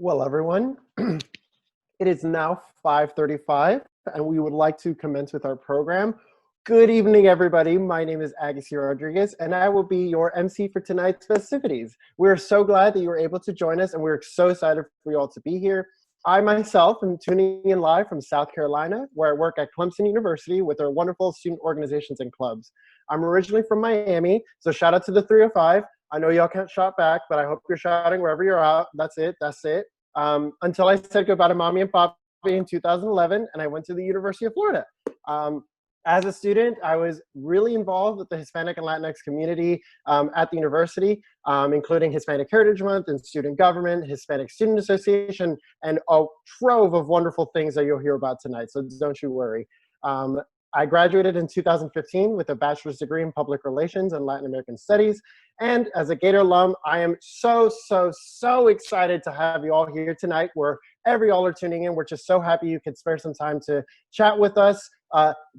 Well, everyone, it is now 5:35, and we would like to commence with our program. Good evening, everybody. My name is Agassi Rodriguez, and I will be your MC for tonight's festivities. We're so glad that you were able to join us, and we're so excited for you all to be here. I myself am tuning in live from South Carolina, where I work at Clemson University with our wonderful student organizations and clubs. I'm originally from Miami, so shout out to the 305. I know y'all can't shout back, but I hope you're shouting wherever you're at. That's it. Until I said goodbye to mommy and papi in 2011, and I went to the University of Florida. As a student, I was really involved with the Hispanic and Latinx community at the university, including Hispanic Heritage Month and student government, Hispanic Student Association, and a trove of wonderful things that you'll hear about tonight, so don't you worry. I graduated in 2015 with a bachelor's degree in public relations and Latin American studies. And as a Gator alum, I am so excited to have you all here tonight, wherever y'all are tuning in. We're just so happy you could spare some time to chat with us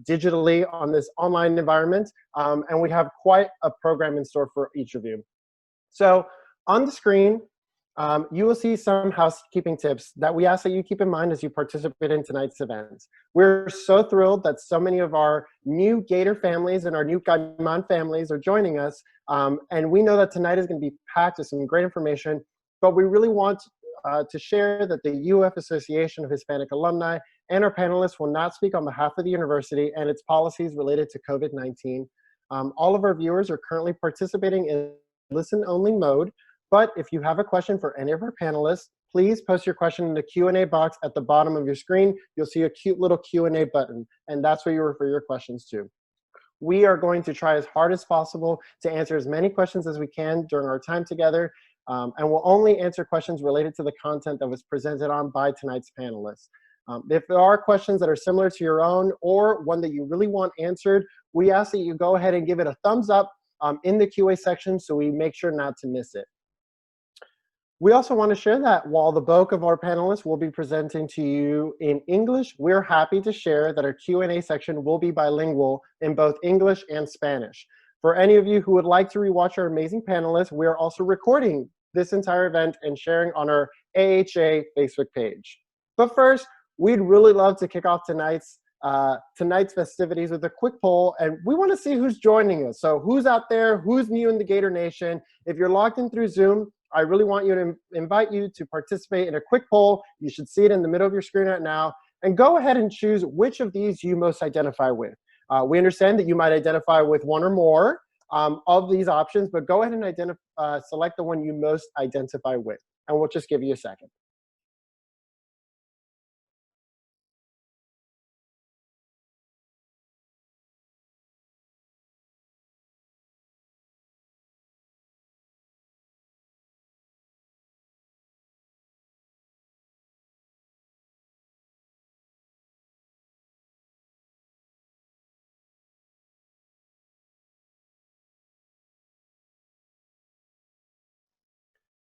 digitally on this online environment. And we have quite a program in store for each of you. So on the screen, you will see some housekeeping tips that we ask that you keep in mind as you participate in tonight's events. We're so thrilled that so many of our new Gator families and our new Caimanes families are joining us. And we know that tonight is going to be packed with some great information, but we really want to share that the UF Association of Hispanic Alumni and our panelists will not speak on behalf of the university and its policies related to COVID-19. All of our viewers are currently participating in listen-only mode. But if you have a question for any of our panelists, please post your question in the Q&A box at the bottom of your screen. You'll see a cute little Q&A button, and that's where you refer your questions to. We are going to try as hard as possible to answer as many questions as we can during our time together, and we'll only answer questions related to the content that was presented on by tonight's panelists. If there are questions that are similar to your own or one that you really want answered, we ask that you go ahead and give it a thumbs up in the QA section so we make sure not to miss it. We also want to share that while the bulk of our panelists will be presenting to you in English, we're happy to share that our Q&A section will be bilingual in both English and Spanish. For any of you who would like to rewatch our amazing panelists, we are also recording this entire event and sharing on our AHA Facebook page. But first, we'd really love to kick off tonight's festivities with a quick poll, and we want to see who's joining us. So who's out there, who's new in the Gator Nation? If you're logged in through Zoom, I really want you to invite you to participate in a quick poll. You should see it in the middle of your screen right now. And go ahead and choose which of these you most identify with. We understand that you might identify with one or more of these options, but go ahead and select the one you most identify with. And we'll just give you a second.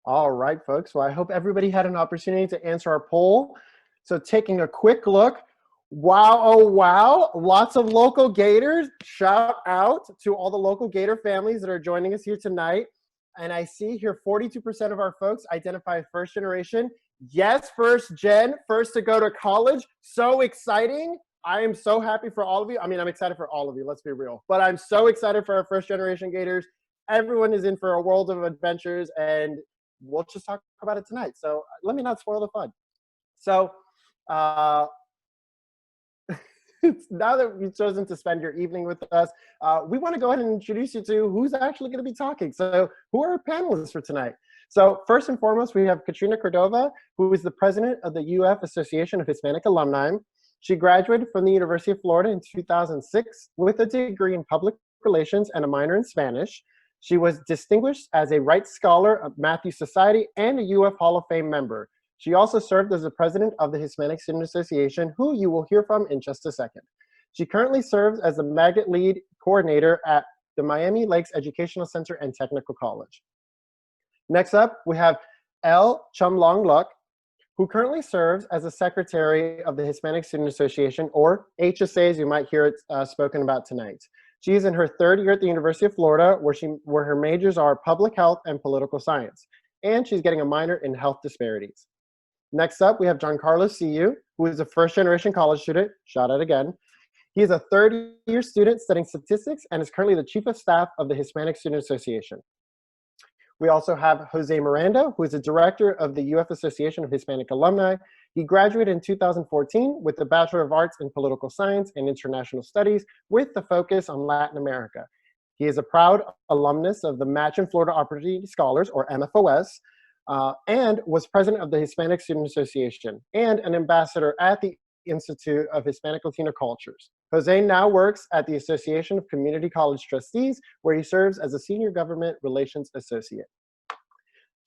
All right, folks. Well, I hope everybody had an opportunity to answer our poll. So taking a quick look, wow, oh wow, lots of local Gators. Shout out to all the local Gator families that are joining us here tonight. And I see here 42% of our folks identify as first generation. Yes, first gen, first to go to college. So exciting. I am so happy for all of you. I mean, I'm excited for all of you, let's be real. But I'm so excited for our first generation Gators. Everyone is in for a world of adventures, and we'll just talk about it tonight. So let me not spoil the fun. So now that you've chosen to spend your evening with us, we want to go ahead and introduce you to who's actually going to be talking. So who are our panelists for tonight? So first and foremost, we have Katrina Cordova, who is the president of the UF Association of Hispanic Alumni. She graduated from the University of Florida in 2006 with a degree in public relations and a minor in Spanish. She was distinguished as a Wright Scholar of Matthews Society and a UF Hall of Fame member. She also served as the president of the Hispanic Student Association, who you will hear from in just a second. She currently serves as the Maggot Lead Coordinator at the Miami Lakes Educational Center and Technical College. Next up, we have L. Chumlong Luck, who currently serves as the secretary of the Hispanic Student Association, or HSA, as you might hear it spoken about tonight. She is in her third year at the University of Florida, where her majors are public health and political science. And she's getting a minor in health disparities. Next up, we have Giancarlo CU, who is a first-generation college student. Shout out again. He is a third-year student studying statistics and is currently the Chief of Staff of the Hispanic Student Association. We also have Jose Miranda, who is the director of the UF Association of Hispanic Alumni. He graduated in 2014 with a Bachelor of Arts in Political Science and International Studies with the focus on Latin America. He is a proud alumnus of the Match in Florida Opportunity Scholars, or MFOS, and was president of the Hispanic Student Association and an ambassador at the Institute of Hispanic-Latino Cultures. Jose now works at the Association of Community College Trustees, where he serves as a Senior Government Relations Associate.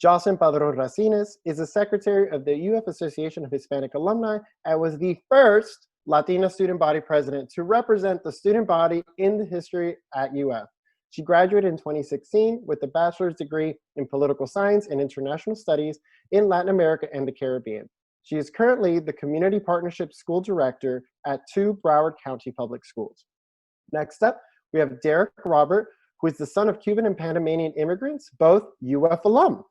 Jocelyn Padron Racines is the Secretary of the UF Association of Hispanic Alumni and was the first Latina student body president to represent the student body in the history at UF. She graduated in 2016 with a bachelor's degree in Political Science and International Studies in Latin America and the Caribbean. She is currently the Community Partnership School Director at 2 Broward County Public Schools. Next up, we have Derek Robert, who is the son of Cuban and Panamanian immigrants, both UF alum.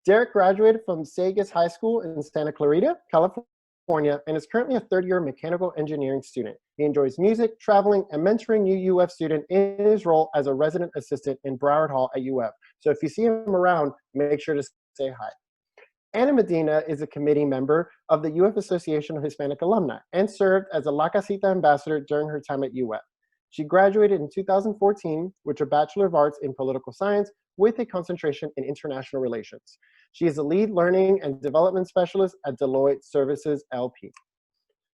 Derek graduated from Sagas High School in Santa Clarita, California, and is currently a third-year mechanical engineering student. He enjoys music, traveling, and mentoring new UF students in his role as a resident assistant in Broward Hall at UF. So if you see him around, make sure to say hi. Ana Medina is a committee member of the UF Association of Hispanic Alumni and served as a La Casita ambassador during her time at UF. She graduated in 2014 with a Bachelor of Arts in Political Science with a concentration in International Relations. She is a lead learning and development specialist at Deloitte Services LP.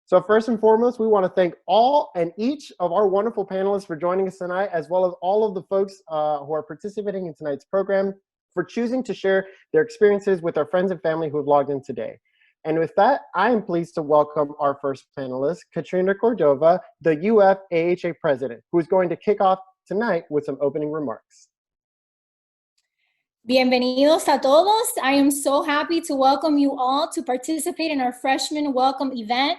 So first and foremost, we want to thank all and each of our wonderful panelists for joining us tonight, as well as all of the folks who are participating in tonight's program, for choosing to share their experiences with our friends and family who have logged in today. And with that, I am pleased to welcome our first panelist, Katrina Cordova, the UF AHA president, who is going to kick off tonight with some opening remarks. Bienvenidos a todos. I am so happy to welcome you all to participate in our freshman welcome event.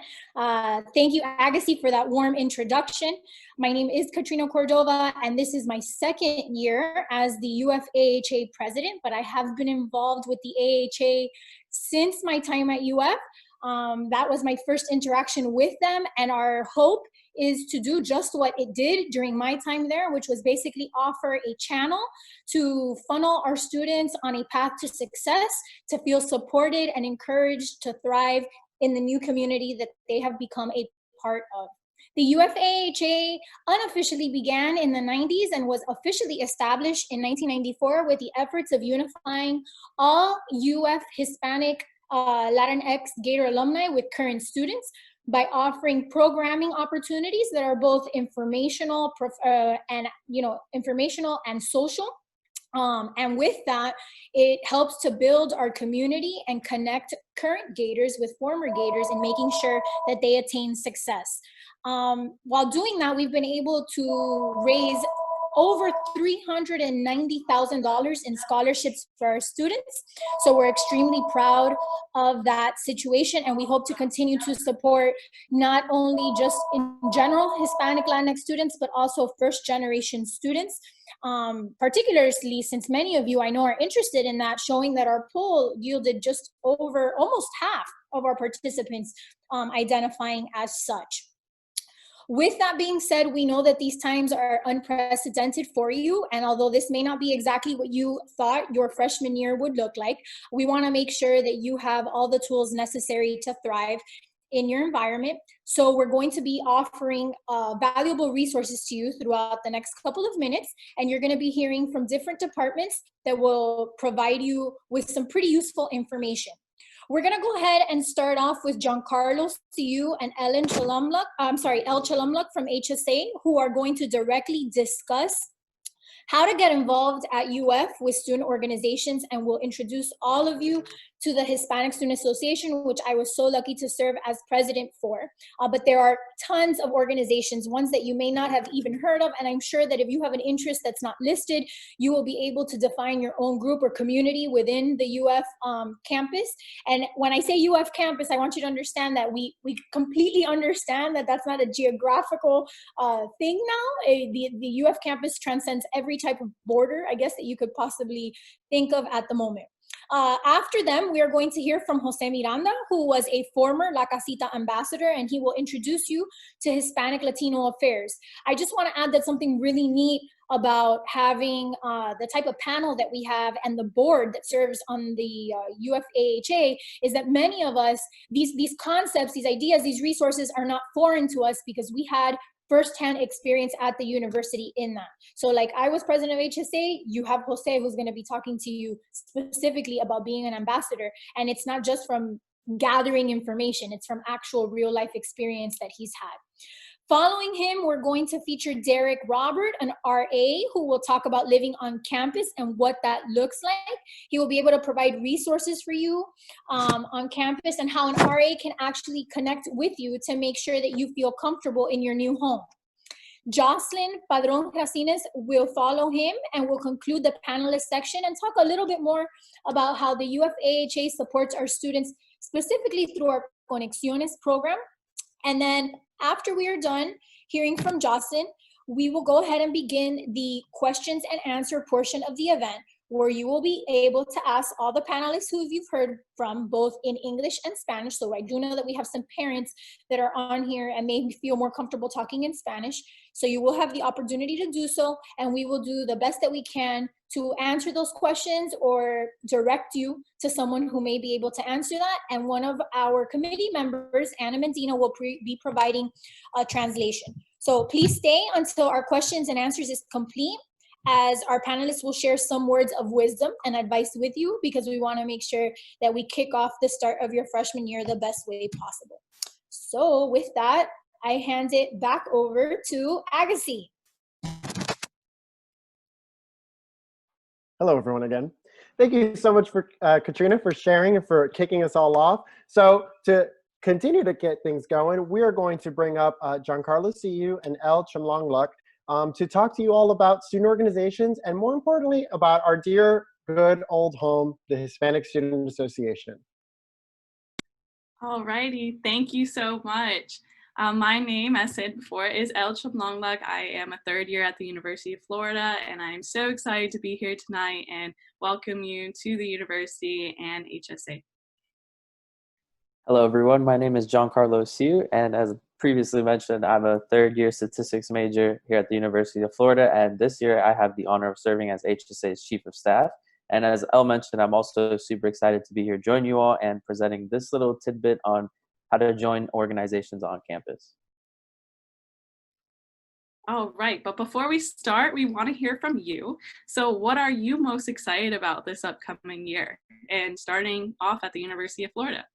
Thank you, Agassi, for that warm introduction. My name is Katrina Cordova, and this is my second year as the UF AHA president, but I have been involved with the AHA since my time at UF. That was my first interaction with them, and our hope is to do just what it did during my time there, which was basically offer a channel to funnel our students on a path to success, to feel supported and encouraged to thrive in the new community that they have become a part of. The UFAHA unofficially began in the 90s and was officially established in 1994 with the efforts of unifying all UF Hispanic-Latinx Gator alumni with current students by offering programming opportunities that are both informational and social. And with that, it helps to build our community and connect current Gators with former Gators and making sure that they attain success. While doing that, we've been able to raise over $390,000 in scholarships for our students. So we're extremely proud of that situation, and we hope to continue to support not only just in general Hispanic Latinx students, but also first generation students, particularly since many of you I know are interested in that, showing that our poll yielded just over almost half of our participants identifying as such. With that being said, we know that these times are unprecedented for you, and although this may not be exactly what you thought your freshman year would look like, we want to make sure that you have all the tools necessary to thrive in your environment. So we're going to be offering valuable resources to you throughout the next couple of minutes, and you're going to be hearing from different departments that will provide you with some pretty useful information. We're gonna go ahead and start off with Giancarlo CU and Elle Chalumluck from HSA, who are going to directly discuss how to get involved at UF with student organizations, and we'll introduce all of you to the Hispanic Student Association, which I was so lucky to serve as president for. But there are tons of organizations, ones that you may not have even heard of, and I'm sure that if you have an interest that's not listed, you will be able to define your own group or community within the UF campus. And when I say UF campus, I want you to understand that we completely understand that that's not a geographical thing now. The UF campus transcends every type of border, I guess, that you could possibly think of at the moment. After them, we are going to hear from Jose Miranda, who was a former La Casita ambassador, and he will introduce you to Hispanic-Latino affairs. I just want to add that something really neat about having the type of panel that we have and the board that serves on the UFAHA is that many of us, these concepts, these ideas, these resources are not foreign to us because we had firsthand experience at the university in that. So like I was president of HSA, you have Jose who's gonna be talking to you specifically about being an ambassador. And it's not just from gathering information, it's from actual real life experience that he's had. Following him, we're going to feature Derek Robert, an RA, who will talk about living on campus and what that looks like. He will be able to provide resources for you on campus and how an RA can actually connect with you to make sure that you feel comfortable in your new home. Jocelyn Padron Racines will follow him and will conclude the panelist section and talk a little bit more about how the UFAHA supports our students, specifically through our Conexiones program. And then after we are done hearing from Jocelyn, we will go ahead and begin the questions and answer portion of the event, where you will be able to ask all the panelists who you've heard from, both in English and Spanish. So I do know that we have some parents that are on here and may feel more comfortable talking in Spanish. So you will have the opportunity to do so, and we will do the best that we can to answer those questions or direct you to someone who may be able to answer that. And one of our committee members, Anna Mendina, will be providing a translation. So please stay until our questions and answers is complete, as our panelists will share some words of wisdom and advice with you, because we want to make sure that we kick off the start of your freshman year the best way possible. So with that, I hand it back over to Agassi. Hello, everyone, again. Thank you so much for Katrina for sharing and for kicking us all off. So to continue to get things going, we are going to bring up Giancarlo Siu and El Chumlongluk to talk to you all about student organizations and, more importantly, about our dear, good old home, the Hispanic Student Association. All righty, thank you so much. My name, as said before, is El Chumlongluk. I am a third year at the University of Florida, and I'm so excited to be here tonight and welcome you to the university and HSA. Hello, everyone. My name is Giancarlo Siu, and as previously mentioned, I'm a third-year statistics major here at the University of Florida, and this year I have the honor of serving as HSA's Chief of Staff. And as Elle mentioned, I'm also super excited to be here, join you all, and presenting this little tidbit on how to join organizations on campus. All right, but before we start, we want to hear from you. So what are you most excited about this upcoming year and starting off at the University of Florida?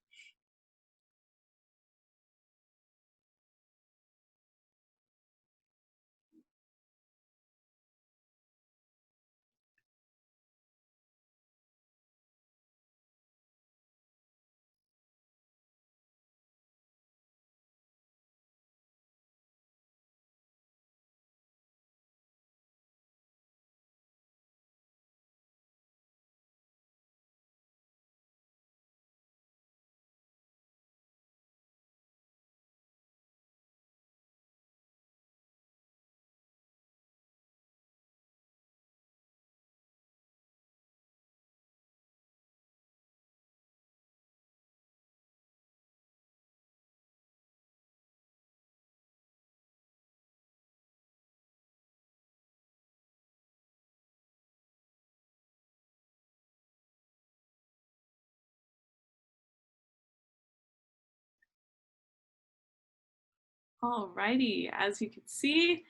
All righty, as you can see,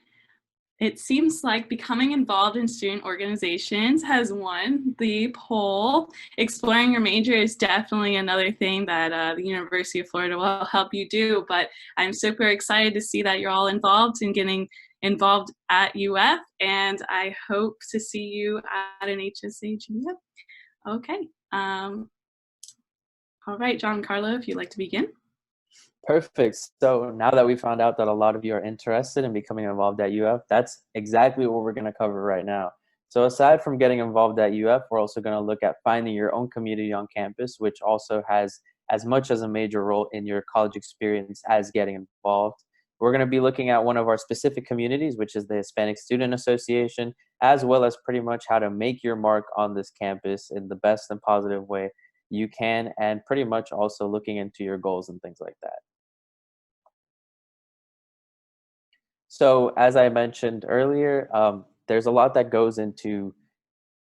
it seems like becoming involved in student organizations has won the poll. Exploring your major is definitely another thing that the University of Florida will help you do, but I'm super excited to see that you're all involved in getting involved at UF, and I hope to see you at an HSA GF. Okay, all right, Giancarlo, if you'd like to begin. Perfect. So now that we found out that a lot of you are interested in becoming involved at UF, that's exactly what we're going to cover right now. So aside from getting involved at UF, we're also going to look at finding your own community on campus, which also has as much as a major role in your college experience as getting involved. We're going to be looking at one of our specific communities, which is the Hispanic Student Association, as well as pretty much how to make your mark on this campus in the best and positive way you can, and pretty much also looking into your goals and things like that. So as I mentioned earlier, there's a lot that goes into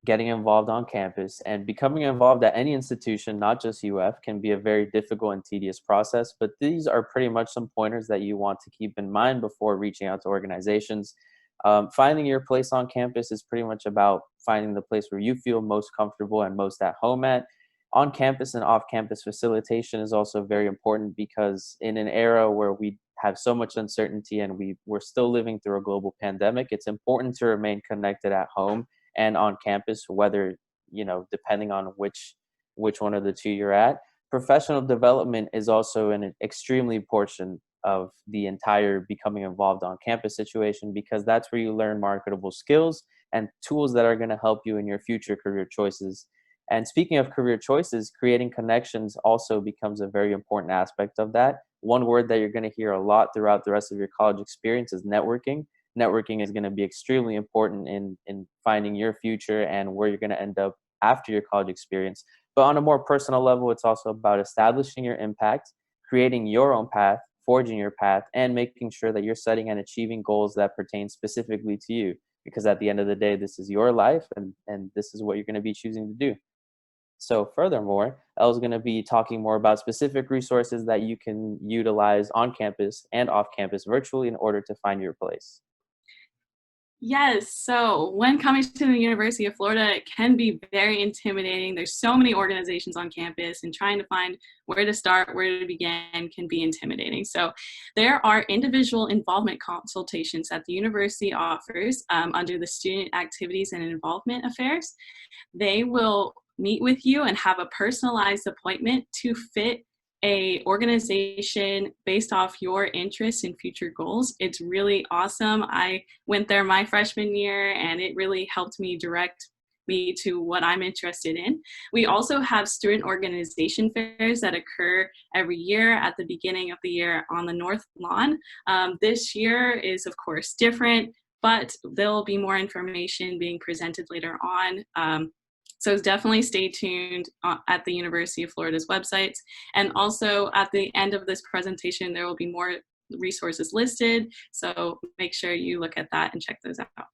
getting involved on campus, and becoming involved at any institution, not just UF, can be a very difficult and tedious process, but these are pretty much some pointers that you want to keep in mind before reaching out to organizations. Finding your place on campus is pretty much about finding the place where you feel most comfortable and most at home at. On campus and off campus facilitation is also very important, because in an era where we have so much uncertainty and we're still living through a global pandemic, it's important to remain connected at home and on campus, whether, depending on which one of the two you're at. Professional development is also an extremely portion of the entire becoming involved on campus situation, because that's where you learn marketable skills and tools that are going to help you in your future career choices. And speaking of career choices, creating connections also becomes a very important aspect of that. One word that you're going to hear a lot throughout the rest of your college experience is networking. Networking is going to be extremely important in finding your future and where you're going to end up after your college experience. But on a more personal level, it's also about establishing your impact, creating your own path, forging your path, and making sure that you're setting and achieving goals that pertain specifically to you. Because at the end of the day, this is your life, and this is what you're going to be choosing to do. So furthermore, Elle's going to be talking more about specific resources that you can utilize on campus and off campus virtually in order to find your place. Yes, so when coming to the University of Florida, it can be very intimidating. There's so many organizations on campus, and trying to find where to start, where to begin can be intimidating. So there are individual involvement consultations that the university offers under the Student Activities and Involvement Affairs. They will meet with you and have a personalized appointment to fit a organization based off your interests and future goals. It's really awesome. I went there my freshman year, and it really helped me direct me to what I'm interested in. We also have student organization fairs that occur every year at the beginning of the year on the North Lawn. This year is, of course, different, but there will be more information being presented later on. So definitely stay tuned at the University of Florida's websites. And also at the end of this presentation, there will be more resources listed. So make sure you look at that and check those out.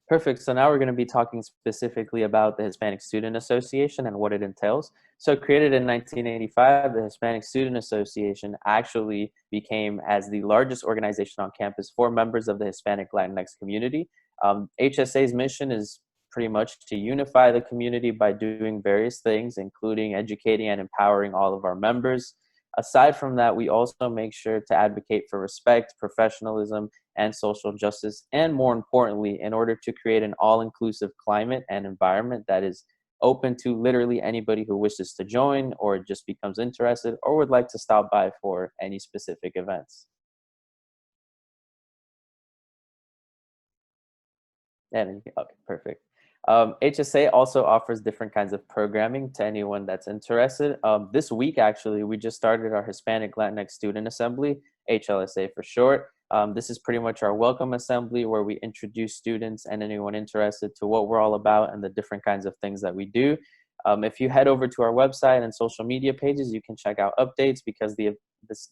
Perfect. So now we're going to be talking specifically about the Hispanic Student Association and what it entails. So created in 1985, the Hispanic Student Association actually became as the largest organization on campus for members of the Hispanic-Latinx community. HSA's mission is pretty much to unify the community by doing various things, including educating and empowering all of our members. Aside from that, we also make sure to advocate for respect, professionalism, and social justice, and more importantly, in order to create an all-inclusive climate and environment that is open to literally anybody who wishes to join or just becomes interested or would like to stop by for any specific events. Okay, perfect. HSA also offers different kinds of programming to anyone that's interested. This week, actually, we just started our Hispanic-Latinx Student Assembly, HLSA for short. This is pretty much our welcome assembly where we introduce students and anyone interested to what we're all about and the different kinds of things that we do. If you head over to our website and social media pages, you can check out updates, because the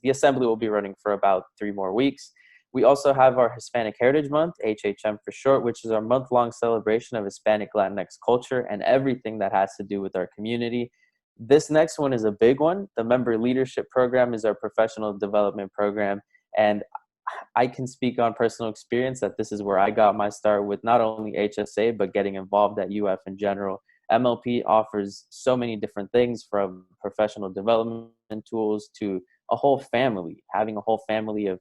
assembly will be running for about 3 more weeks. We also have our Hispanic Heritage Month, HHM for short, which is our month-long celebration of Hispanic Latinx culture and everything that has to do with our community. This next one is a big one. The Member Leadership Program is our professional development program, and I can speak on personal experience that this is where I got my start with not only HSA, but getting involved at UF in general. MLP offers so many different things, from professional development tools to a whole family, having a whole family of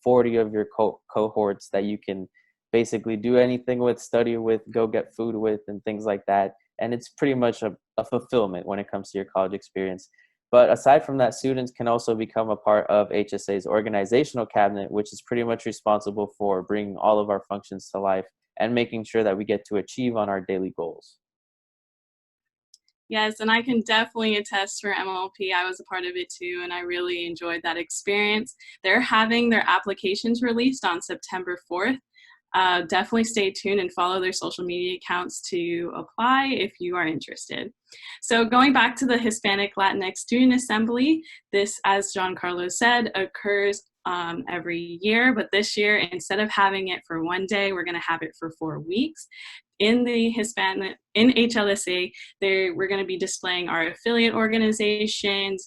40 of your cohorts that you can basically do anything with, study with, go get food with, and things like that. And it's pretty much a fulfillment when it comes to your college experience. But aside from that, students can also become a part of HSA's organizational cabinet, which is pretty much responsible for bringing all of our functions to life and making sure that we get to achieve on our daily goals. Yes, and I can definitely attest for MLP. I was a part of it too, and I really enjoyed that experience. They're having their applications released on September 4th. Definitely stay tuned and follow their social media accounts to apply if you are interested. So going back to the Hispanic-Latinx Student Assembly, this, as Giancarlo said, occurs every year, but this year, instead of having it for one day, we're going to have it for 4 weeks. In the in HLSA, we're going to be displaying our affiliate organizations.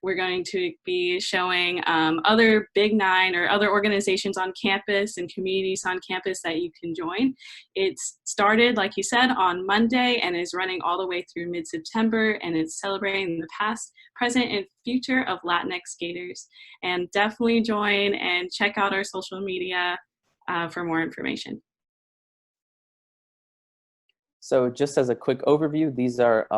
We're going to be showing other Big Nine or other organizations on campus and communities on campus that you can join. It's started, like you said, on Monday and is running all the way through mid-September, and it's celebrating the past, present, and future of Latinx Gators. And definitely join and check out our social media for more information. So just as a quick overview, these are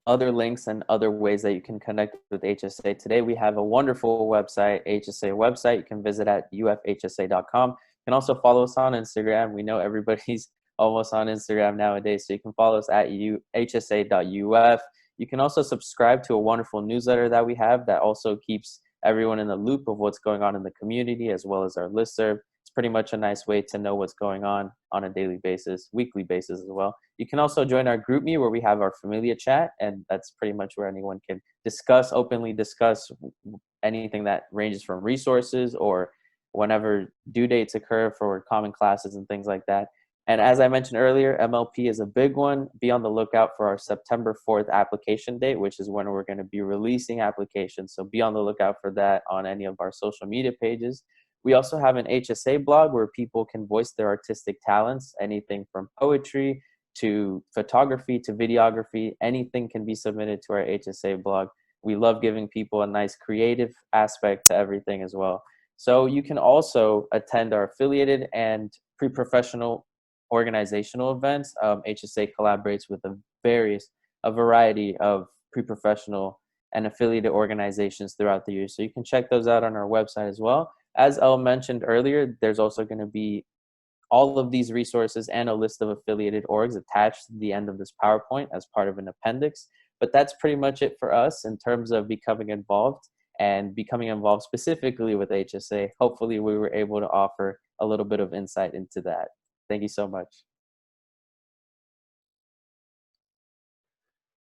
other links and other ways that you can connect with HSA. Today we have a wonderful website, HSA website. You can visit at ufhsa.com. You can also follow us on Instagram. We know everybody's almost on Instagram nowadays, so you can follow us at hsa.uf. You can also subscribe to a wonderful newsletter that we have that also keeps everyone in the loop of what's going on in the community, as well as our listserv. It's pretty much a nice way to know what's going on a daily basis, weekly basis as well. You can also join our GroupMe where we have our familia chat, and that's pretty much where anyone can openly discuss anything that ranges from resources or whenever due dates occur for common classes and things like that. And as I mentioned earlier, MLP is a big one. Be on the lookout for our September 4th application date, which is when we're going to be releasing applications. So be on the lookout for that on any of our social media pages. We also have an HSA blog where people can voice their artistic talents, anything from poetry to photography to videography. Anything can be submitted to our HSA blog. We love giving people a nice creative aspect to everything as well. So you can also attend our affiliated and pre-professional organizational events. HSA collaborates with a variety of pre-professional and affiliated organizations throughout the year. So you can check those out on our website as well. As Elle mentioned earlier, there's also going to be all of these resources and a list of affiliated orgs attached to the end of this PowerPoint as part of an appendix. But that's pretty much it for us in terms of becoming involved specifically with HSA. Hopefully we were able to offer a little bit of insight into that. Thank you so much.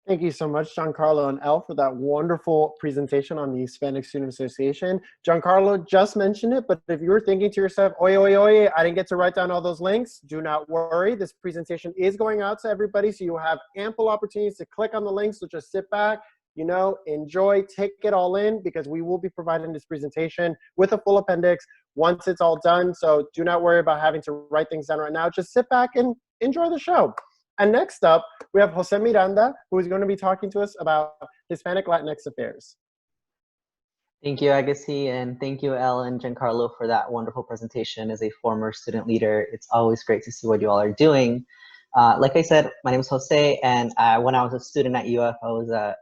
Thank you so much, Giancarlo and Elle, for that wonderful presentation on the Hispanic Student Association. Giancarlo just mentioned it, but if you're thinking to yourself, oye, I didn't get to write down all those links, do not worry. This presentation is going out to everybody, so you have ample opportunities to click on the links, so just sit back, enjoy, take it all in, because we will be providing this presentation with a full appendix once it's all done. So do not worry about having to write things down right now. Just sit back and enjoy the show. And next up, we have Jose Miranda, who is going to be talking to us about Hispanic Latinx affairs. Thank you, Agassi, and thank you, Elle and Giancarlo, for that wonderful presentation. As a former student leader, it's always great to see what you all are doing. Like I said, my name is Jose, and when I was a student at UF, I was a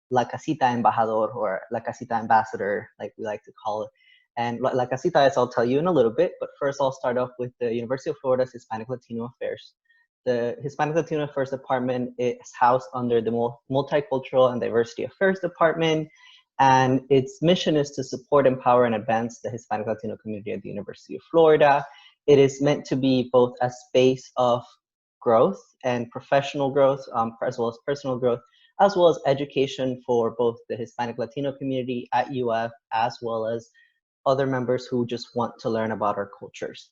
La Casita embajador, or La Casita ambassador, like we like to call it. And La Casita, as I'll tell you in a little bit, but first I'll start off with the University of Florida's Hispanic-Latino affairs. The Hispanic-Latino Affairs Department is housed under the Multicultural and Diversity Affairs Department, and its mission is to support, empower, and advance the Hispanic-Latino community at the University of Florida. It is meant to be both a space of growth and professional growth, as well as personal growth, as well as education for both the Hispanic-Latino community at UF, as well as other members who just want to learn about our cultures.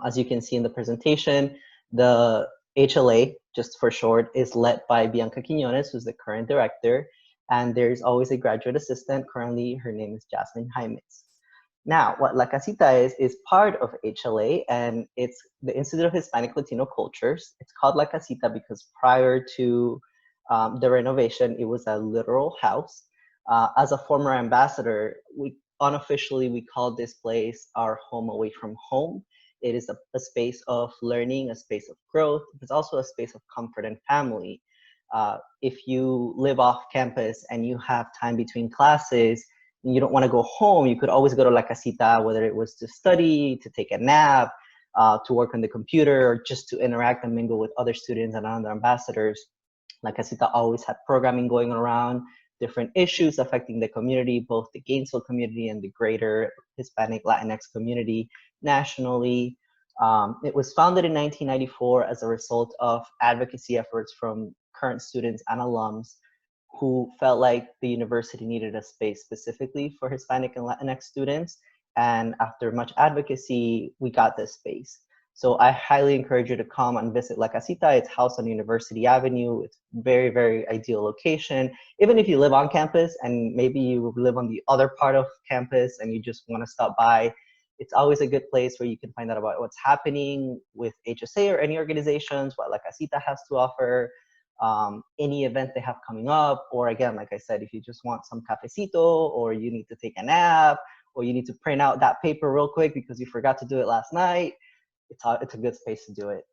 As you can see in the presentation, the HLA, just for short, is led by Bianca Quiñones, who's the current director, and there's always a graduate assistant. Currently, her name is Jasmine Caimanes. Now, what La Casita is part of HLA, and it's the Institute of Hispanic Latino Cultures. It's called La Casita because prior to the renovation, it was a literal house. As a former ambassador, unofficially we call this place our home away from home. It is a space of learning, a space of growth. It's also a space of comfort and family. If you live off campus and you have time between classes and you don't want to go home, you could always go to La Casita, whether it was to study, to take a nap, to work on the computer, or just to interact and mingle with other students and other ambassadors. La Casita always had programming going around, different issues affecting the community, both the Gainesville community and the greater Hispanic Latinx community nationally. It was founded in 1994 as a result of advocacy efforts from current students and alums who felt like the university needed a space specifically for Hispanic and Latinx students. And after much advocacy, we got this space. So I highly encourage you to come and visit La Casita. It's housed on University Avenue. It's very, very ideal location. Even if you live on campus and maybe you live on the other part of campus and you just want to stop by, it's always a good place where you can find out about what's happening with HSA or any organizations, what La Casita has to offer, any event they have coming up, or again, like I said, if you just want some cafecito, or you need to take a nap, or you need to print out that paper real quick because you forgot to do it last night, it's a good space to do it.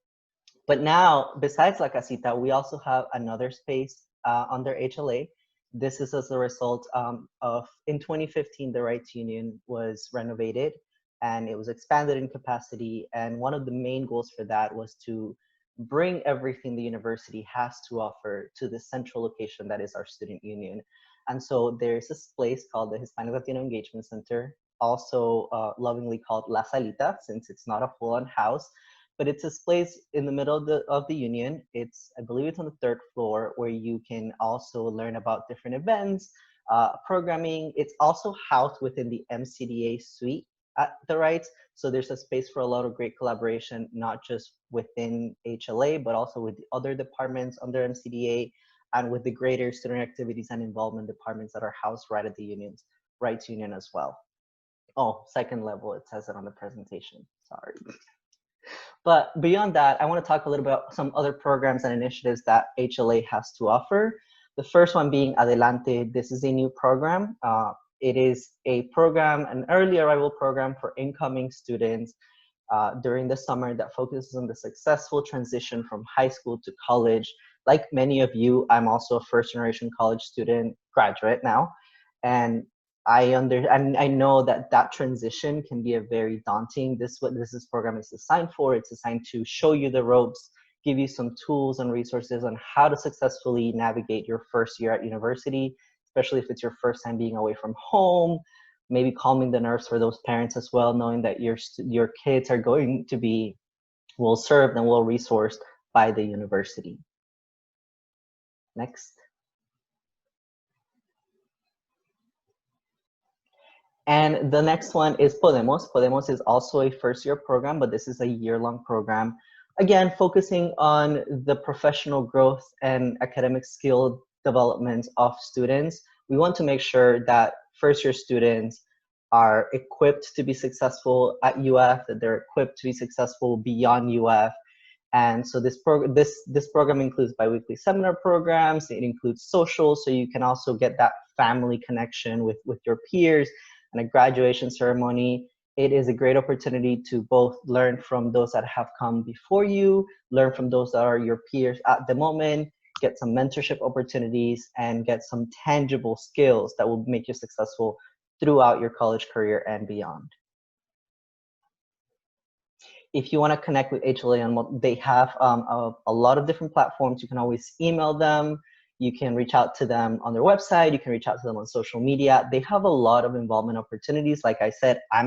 But now, besides La Casita, we also have another space under HLA. This is as a result of, in 2015, the Rights Union was renovated and it was expanded in capacity. And one of the main goals for that was to bring everything the university has to offer to the central location that is our student union. And so there's this place called the Hispanic-Latino Engagement Center, also lovingly called La Salita, since it's not a full-on house, but it's this place in the middle of the union. I believe it's on the 3rd floor, where you can also learn about different events, programming. It's also housed within the MCDA suite at the Rights. So there's a space for a lot of great collaboration, not just within HLA, but also with the other departments under MCDA and with the greater student activities and involvement departments that are housed right at the union's Rights Union as well. Oh, 2nd level, it says it on the presentation, sorry. But beyond that, I want to talk a little bit about some other programs and initiatives that HLA has to offer. The first one being ADELANTE. This is a new program. It is a program, an early arrival program for incoming students during the summer that focuses on the successful transition from high school to college. Like many of you, I'm also a 1st-generation college student, graduate now, and I know that transition can be a very daunting. This is what this program is designed for. It's designed to show you the ropes, give you some tools and resources on how to successfully navigate your first year at university, especially if it's your first time being away from home, maybe calming the nerves for those parents as well, knowing that your kids are going to be well served and well resourced by the university. Next. And the next one is Podemos. Podemos is also a 1st-year program, but this is a year-long program. Again, focusing on the professional growth and academic skill development of students. We want to make sure that 1st-year students are equipped to be successful at UF, that they're equipped to be successful beyond UF. And so this program includes biweekly seminar programs. It includes social, so you can also get that family connection with your peers, and a graduation ceremony. It is a great opportunity to both learn from those that have come before you, learn from those that are your peers at the moment, get some mentorship opportunities, and get some tangible skills that will make you successful throughout your college career and beyond. If you want to connect with HLA, they have a lot of different platforms. You can always email them. You can reach out to them on their website. You can reach out to them on social media. They have a lot of involvement opportunities. Like I said, I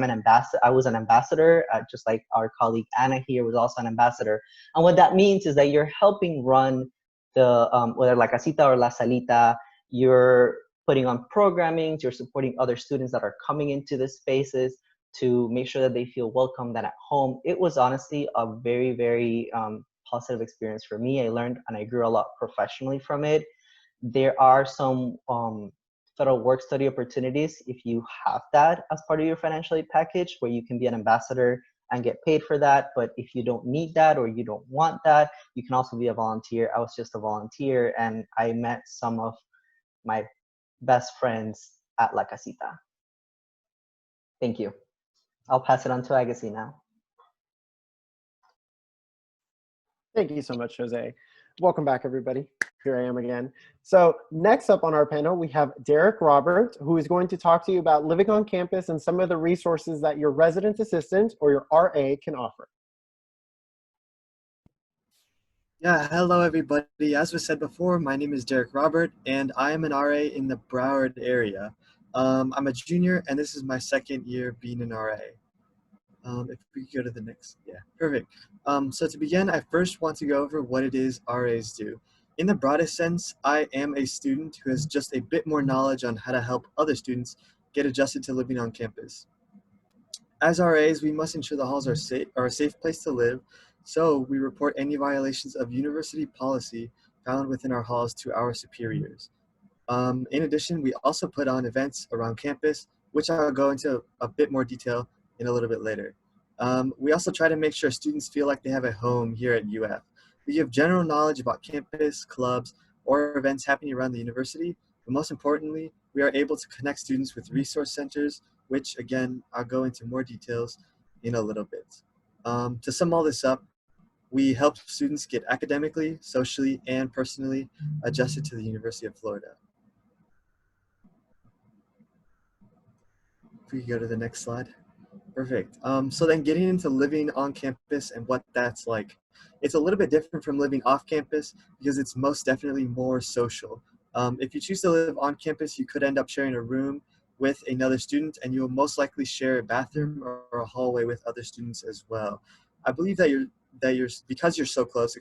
was an ambassador, just like our colleague Anna here was also an ambassador. And what that means is that you're helping run the, whether La Casita or La Salita, you're putting on programming, you're supporting other students that are coming into the spaces to make sure that they feel welcomed and at home. It was honestly a very, very positive experience for me. I learned and I grew a lot professionally from it. There are some federal work study opportunities if you have that as part of your financial aid package, where you can be an ambassador and get paid for that. But if you don't need that or you don't want that, you can also be a volunteer. I was just a volunteer and I met some of my best friends at La Casita. Thank you. I'll pass it on to Agassi now. Thank you so much, Jose. Welcome back, everybody. Here I am again. So next up on our panel, we have Derek Robert, who is going to talk to you about living on campus and some of the resources that your resident assistant or your RA can offer. Yeah, hello everybody. As was said before, my name is Derek Robert, and I am an RA in the Broward area. I'm a junior, and this is my second year being an RA. If we go to the next, yeah, perfect. So to begin, I first want to go over what it is RAs do. In the broadest sense, I am a student who has just a bit more knowledge on how to help other students get adjusted to living on campus. As RAs, we must ensure the halls are a safe place to live, so we report any violations of university policy found within our halls to our superiors. In addition, we also put on events around campus, which I'll go into a bit more detail in a little bit later. We also try to make sure students feel like they have a home here at UF. We give general knowledge about campus, clubs, or events happening around the university, but most importantly, we are able to connect students with resource centers, which again, I'll go into more details in a little bit. To sum all this up, we help students get academically, socially, and personally adjusted to the University of Florida. If we could go to the next slide. Perfect. So then getting into living on campus and what that's like. It's a little bit different from living off campus because it's most definitely more social. If you choose to live on campus, you could end up sharing a room with another student, and you'll most likely share a bathroom or a hallway with other students as well. I believe that because you're so close,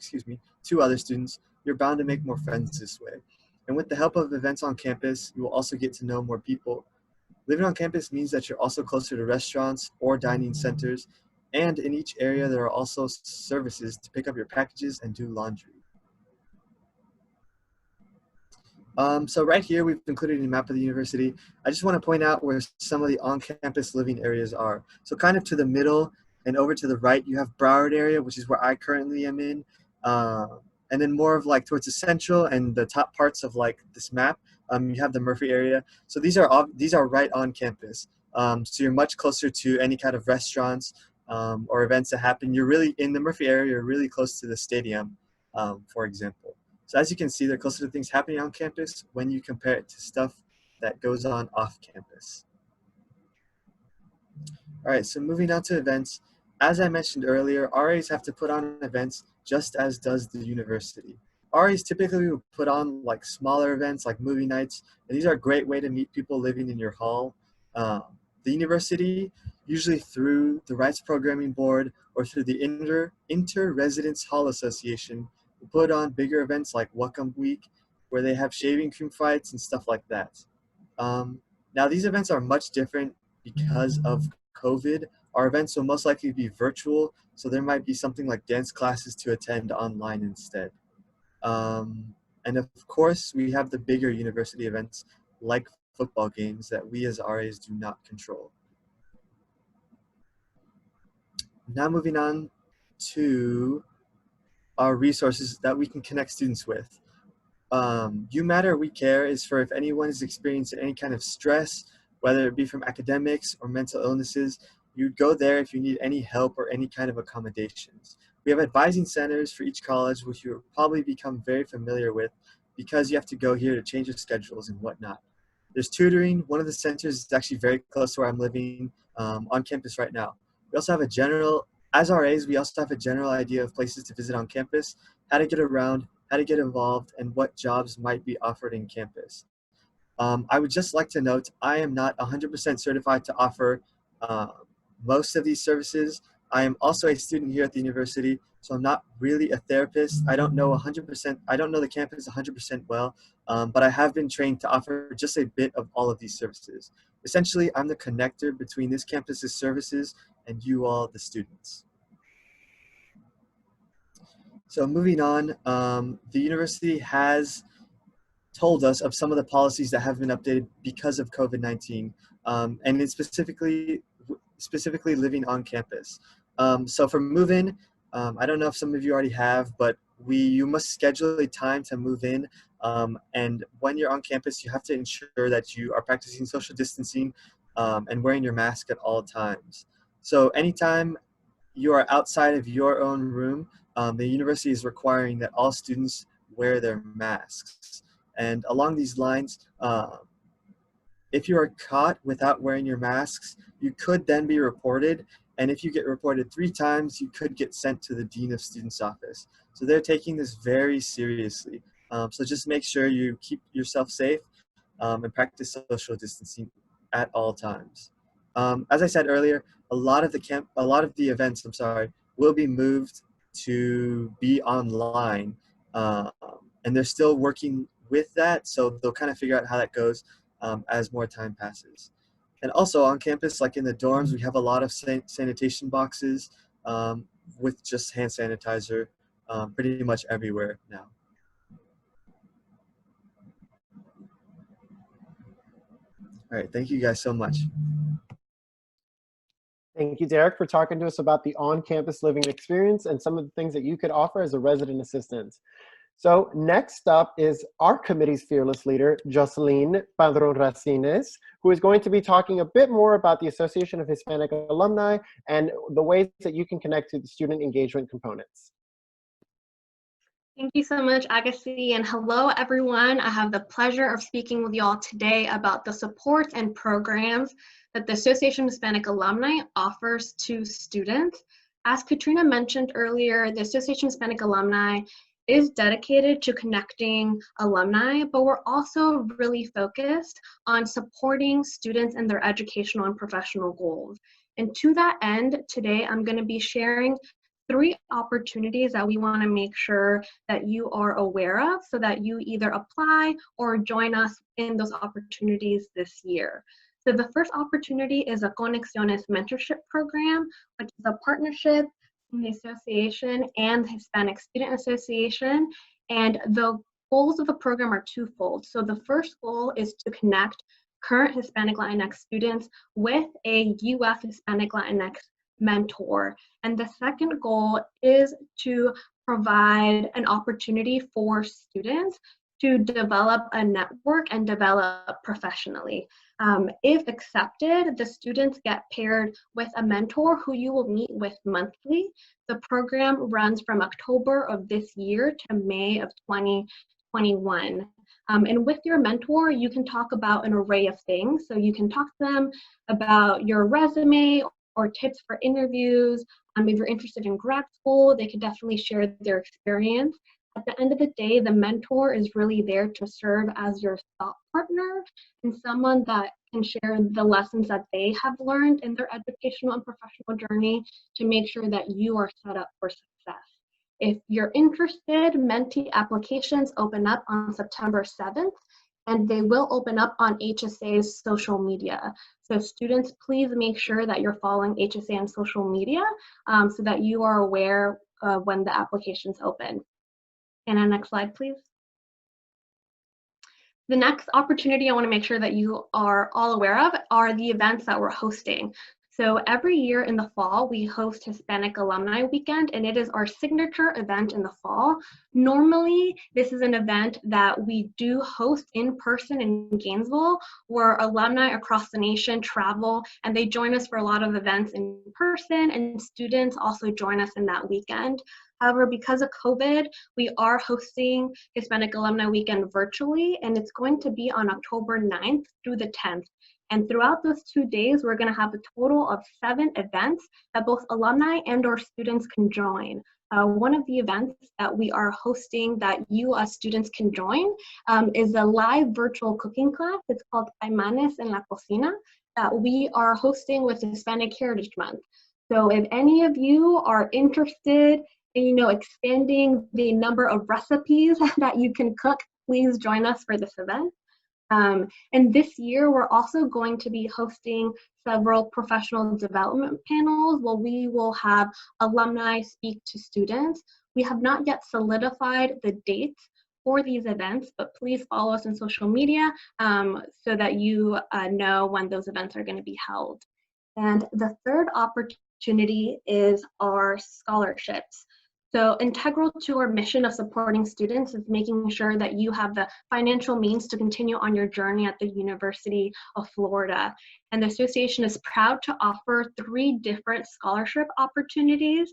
to other students, you're bound to make more friends this way. And with the help of events on campus, you will also get to know more people. Living on campus means that you're also closer to restaurants or dining centers, and in each area there are also services to pick up your packages and do laundry. So right here we've included a map of the university. I just want to point out where some of the on-campus living areas are. So kind of to the middle and over to the right you have Broward area, which is where I currently am in. And then more of like towards the central and the top parts of like this map, you have the Murphy area. So these are right on campus. So you're much closer to any kind of restaurants or events that happen. You're really in the Murphy area, you're really close to the stadium, for example. So as you can see, they're closer to things happening on campus when you compare it to stuff that goes on off campus. All right, so moving on to events. As I mentioned earlier, RAs have to put on events just as does the university. RAs typically will put on like smaller events like movie nights, and these are a great way to meet people living in your hall. The university, usually through the Rights Programming Board or through the Inter-Residence Hall Association, will put on bigger events like Welcome Week, where they have shaving cream fights and stuff like that. Now these events are much different because of COVID. Our events will most likely be virtual, so there might be something like dance classes to attend online instead. And of course, we have the bigger university events like football games that we as RAs do not control. Now moving on to our resources that we can connect students with. You Matter, We Care is for if anyone is experiencing any kind of stress, whether it be from academics or mental illnesses, you'd go there if you need any help or any kind of accommodations. We have advising centers for each college, which you'll probably become very familiar with because you have to go here to change your schedules and whatnot. There's tutoring. One of the centers is actually very close to where I'm living on campus right now. We also have as RAs, we also have a general idea of places to visit on campus, how to get around, how to get involved, and what jobs might be offered in campus. I would just like to note, I am not 100% certified to offer most of these services. I am also a student here at the university, so I'm not really a therapist. I don't know 100%, I don't know the campus 100% well, but I have been trained to offer just a bit of all of these services. Essentially, I'm the connector between this campus's services and you all, the students. So moving on, the university has told us of some of the policies that have been updated because of COVID-19, and it's specifically living on campus. So for move-in, I don't know if some of you already have, but you must schedule a time to move in, and when you're on campus, you have to ensure that you are practicing social distancing and wearing your mask at all times. So anytime you are outside of your own room, the university is requiring that all students wear their masks. And along these lines, if you are caught without wearing your masks, you could then be reported, And if you get reported 3 times, you could get sent to the Dean of Students office. So they're taking this very seriously. So just make sure you keep yourself safe and practice social distancing at all times. As I said earlier, a lot of the events, will be moved to be online, and they're still working with that. So they'll kind of figure out how that goes as more time passes. And also on campus, like in the dorms, we have a lot of sanitation boxes with just hand sanitizer pretty much everywhere now. All right, thank you guys so much. Thank you, Derek, for talking to us about the on-campus living experience and some of the things that you could offer as a resident assistant. So next up is our committee's fearless leader, Jocelyn Padron Racines, who is going to be talking a bit more about the Association of Hispanic Alumni and the ways that you can connect to the student engagement components. Thank you so much, Agassi, and hello, everyone. I have the pleasure of speaking with you all today about the supports and programs that the Association of Hispanic Alumni offers to students. As Katrina mentioned earlier, the Association of Hispanic Alumni is dedicated to connecting alumni, but we're also really focused on supporting students in their educational and professional goals. And to that end, today I'm going to be sharing 3 opportunities that we want to make sure that you are aware of so that you either apply or join us in those opportunities this year. So the first opportunity is a Conexiones mentorship program, which is a partnership in the association and the Hispanic Student Association. And the goals of the program are twofold. So the first goal is to connect current Hispanic-Latinx students with a UF Hispanic-Latinx mentor. And the second goal is to provide an opportunity for students to develop a network and develop professionally. If accepted, the students get paired with a mentor who you will meet with monthly. The program runs from October of this year to May of 2021. And with your mentor, you can talk about an array of things. So you can talk to them about your resume or tips for interviews. If you're interested in grad school, they could definitely share their experience. At the end of the day, the mentor is really there to serve as your thought partner and someone that can share the lessons that they have learned in their educational and professional journey to make sure that you are set up for success. If you're interested, mentee applications open up on September 7th, and they will open up on HSA's social media. So students, please make sure that you're following HSA on social media so that you are aware when the applications open. And our next slide, please. The next opportunity I want to make sure that you are all aware of are the events that we're hosting. So every year in the fall, we host Hispanic Alumni Weekend, and it is our signature event in the fall. Normally, this is an event that we do host in person in Gainesville, where alumni across the nation travel, and they join us for a lot of events in person, and students also join us in that weekend. However, because of COVID, we are hosting Hispanic Alumni Weekend virtually, and it's going to be on October 9th through the 10th. And throughout those 2 days, we're going to have a total of 7 events that both alumni and or students can join. One of the events that we are hosting that you as students can join is a live virtual cooking class. It's called Caimanes en la Cocina that we are hosting with Hispanic Heritage Month. So if any of you are interested in, expanding the number of recipes that you can cook, please join us for this event. And this year, we're also going to be hosting several professional development panels where we will have alumni speak to students. We have not yet solidified the dates for these events, but please follow us on social media so that you know when those events are going to be held. And the third opportunity is our scholarships. So integral to our mission of supporting students is making sure that you have the financial means to continue on your journey at the University of Florida. And the association is proud to offer 3 different scholarship opportunities.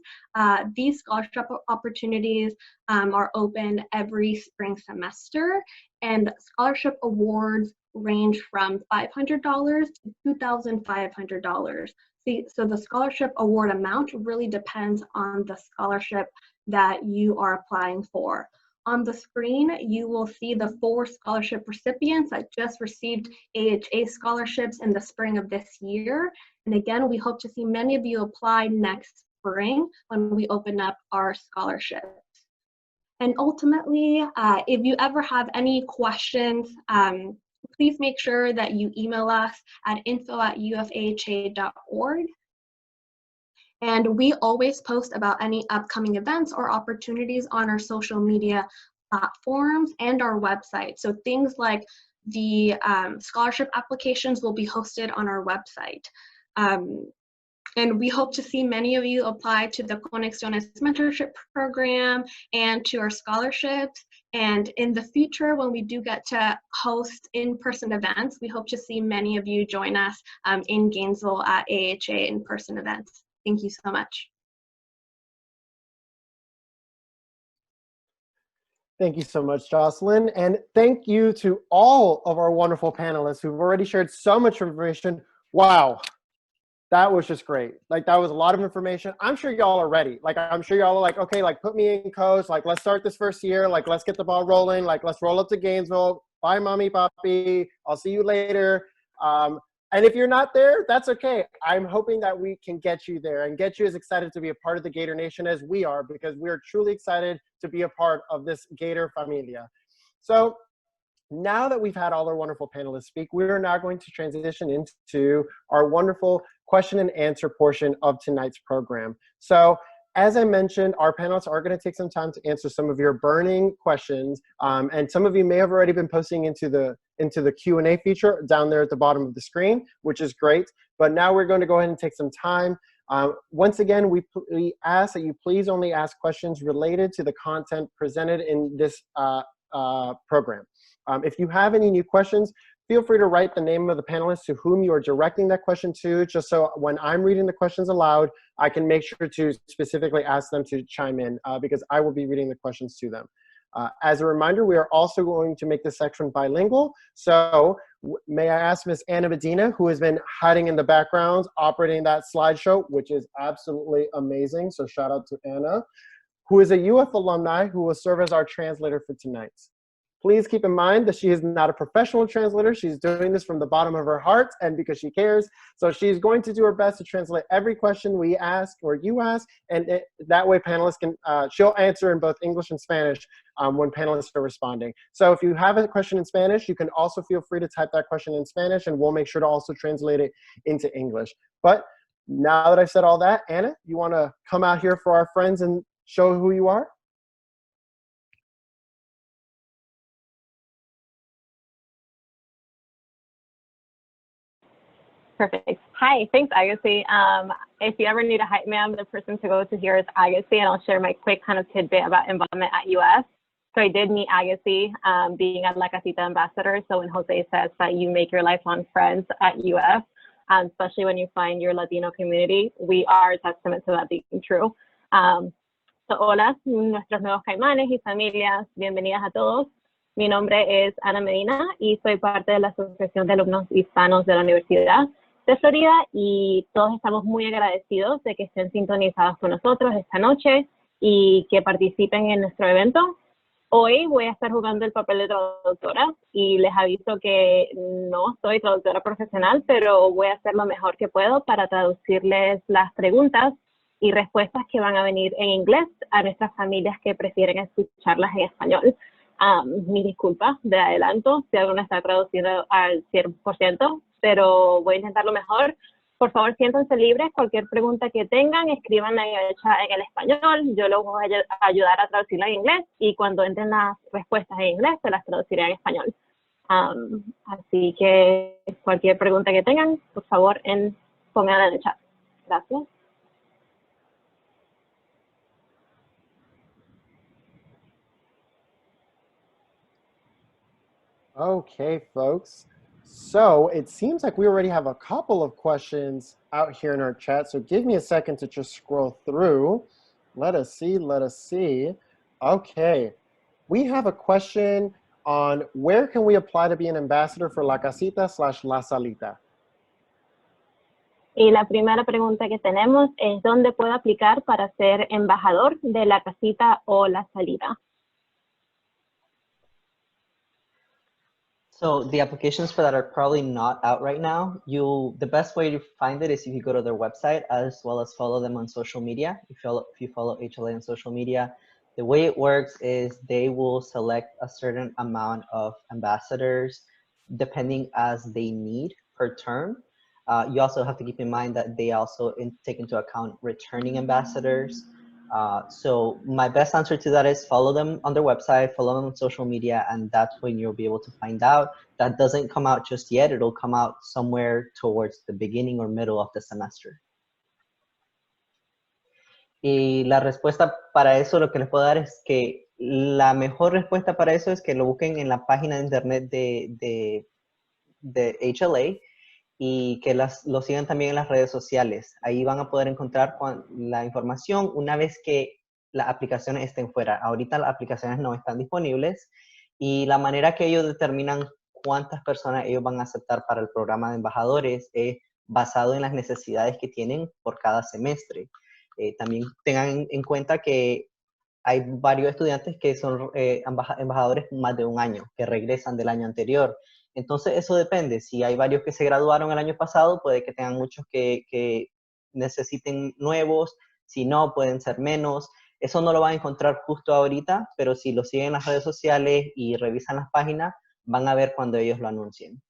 These scholarship opportunities are open every spring semester, and scholarship awards range from $500 to $2,500. So the scholarship award amount really depends on the scholarship that you are applying for. On the screen, you will see the 4 scholarship recipients that just received AHA scholarships in the spring of this year. And again, we hope to see many of you apply next spring when we open up our scholarships. And ultimately, if you ever have any questions, please make sure that you email us at info@ufah.org. And we always post about any upcoming events or opportunities on our social media platforms and our website. So things like the scholarship applications will be hosted on our website. And we hope to see many of you apply to the Conexiones mentorship program and to our scholarships. And in the future, when we do get to host in-person events, we hope to see many of you join us in Gainesville at AHA in-person events. Thank you so much. Thank you so much, Jocelyn. And thank you to all of our wonderful panelists who've already shared so much information. Wow, that was just great. Like, that was a lot of information. I'm sure y'all are ready. Like, I'm sure y'all are like, okay, like, put me in coach. Like, let's start this first year. Like, let's get the ball rolling. Like, let's roll up to Gainesville. Bye, mommy, papi. I'll see you later. And if you're not there, that's okay. I'm hoping that we can get you there and get you as excited to be a part of the Gator Nation as we are, because we're truly excited to be a part of this Gator familia. So now that we've had all our wonderful panelists speak, we're now going to transition into our wonderful question and answer portion of tonight's program. So as I mentioned, our panelists are going to take some time to answer some of your burning questions, and some of you may have already been posting into the Q&A feature down there at the bottom of the screen, which is great. But now we're going to go ahead and take some time. Once again, we ask that you please only ask questions related to the content presented in this program. If you have any new questions, feel free to write the name of the panelist to whom you are directing that question to, just so when I'm reading the questions aloud, I can make sure to specifically ask them to chime in, because I will be reading the questions to them. As a reminder, we are also going to make this section bilingual. So may I ask Ms. Anna Medina, who has been hiding in the background, operating that slideshow, which is absolutely amazing. So shout out to Anna, who is a UF alumni who will serve as our translator for tonight. Please keep in mind that she is not a professional translator. She's doing this from the bottom of her heart and because she cares. So she's going to do her best to translate every question we ask or you ask, and that way panelists can, she'll answer in both English and Spanish when panelists are responding. So if you have a question in Spanish, you can also feel free to type that question in Spanish, and we'll make sure to also translate it into English. But now that I've said all that, Anna, you want to come out here for our friends and show who you are? Perfect. Hi, thanks, Agassi. If you ever need a hype man, the person to go to here is Agassi, and I'll share my quick kind of tidbit about involvement at UF. So I did meet Agassi being a La Casita ambassador. So when Jose says that you make your lifelong friends at UF, especially when you find your Latino community, we are a testament to that being true. So hola, nuestros nuevos Caimanes y familias, bienvenidas a todos. Mi nombre es Ana Medina y soy parte de la Asociación de Alumnos Hispanos de la Universidad de Florida, y todos estamos muy agradecidos de que estén sintonizados con nosotros esta noche y que participen en nuestro evento. Hoy voy a estar jugando el papel de traductora y les aviso que no soy traductora profesional, pero voy a hacer lo mejor que puedo para traducirles las preguntas y respuestas que van a venir en inglés a nuestras familias que prefieren escucharlas en español. Mi disculpa de adelanto si alguna está traducido al 100%, pero voy a intentar lo mejor. Por favor, siéntanse libres. Cualquier pregunta que tengan, escríbanla en el español. Yo los voy a ayudar a traducirla en inglés, y cuando entren las respuestas en inglés, se las traduciré en español. Así que cualquier pregunta que tengan, por favor, pónganla en el chat. Gracias. Okay, folks. So it seems like we already have a couple of questions out here in our chat. So give me a second to just scroll through. Let us see, let us see. Okay, we have a question on where can we apply to be an ambassador for La Casita / La Salita? Y la primera pregunta que tenemos es, ¿dónde puedo aplicar para ser embajador de la casita o la salida? So the applications for that are probably not out right now. The best way to find it is if you go to their website, as well as follow them on social media. If you follow HLA on social media, the way it works is they will select a certain amount of ambassadors depending as they need per term. You also have to keep in mind that they also take into account returning ambassadors. So my best answer to that is follow them on their website, follow them on social media, and that's when you'll be able to find out. That doesn't come out just yet. It'll come out somewhere towards the beginning or middle of the semester. Y la respuesta para eso, lo que les puedo dar es que la mejor respuesta para eso es que lo busquen en la página de internet de HLA y que lo sigan también en las redes sociales. Ahí van a poder encontrar la información una vez que las aplicaciones estén fuera. Ahorita las aplicaciones no están disponibles y la manera que ellos determinan cuántas personas ellos van a aceptar para el programa de embajadores es basado en las necesidades que tienen por cada semestre. También tengan en cuenta que hay varios estudiantes que son embajadores más de un año, que regresan del año anterior. Entonces eso depende. Si hay varios que se graduaron el año pasado, puede que tengan muchos que necesiten nuevos. Si no, pueden ser menos. Eso no lo van a encontrar justo ahorita, pero si lo siguen en las redes sociales y revisan las páginas, van a ver cuando ellos lo anuncien.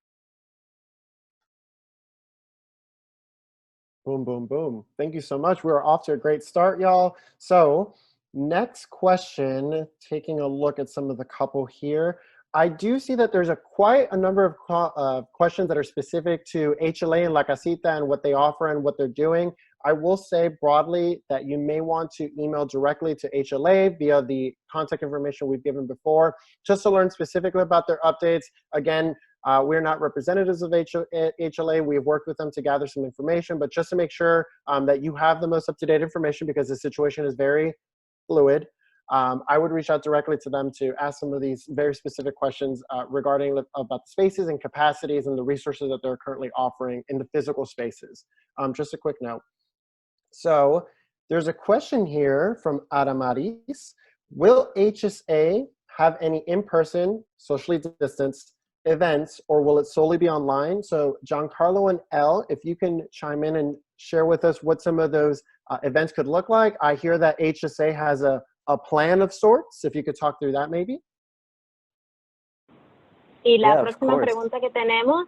Boom, boom, boom. Thank you so much. We're off to a great start, y'all. So next question, taking a look at some of the couple here. I do see that there's quite a number of questions that are specific to HLA and La Casita and what they offer and what they're doing. I will say broadly that you may want to email directly to HLA via the contact information we've given before, just to learn specifically about their updates. Again, we're not representatives of HLA. We've worked with them to gather some information, but just to make sure that you have the most up-to-date information, because the situation is very fluid. I would reach out directly to them to ask some of these very specific questions regarding about the spaces and capacities and the resources that they're currently offering in the physical spaces. Just a quick note. So there's a question here from Adamaris. Will HSA have any in-person, socially distanced events, or will it solely be online? So Giancarlo and Elle, if you can chime in and share with us what some of those events could look like. I hear that HSA has a plan of sorts. If you could talk through that maybe. Y la próxima pregunta que tenemos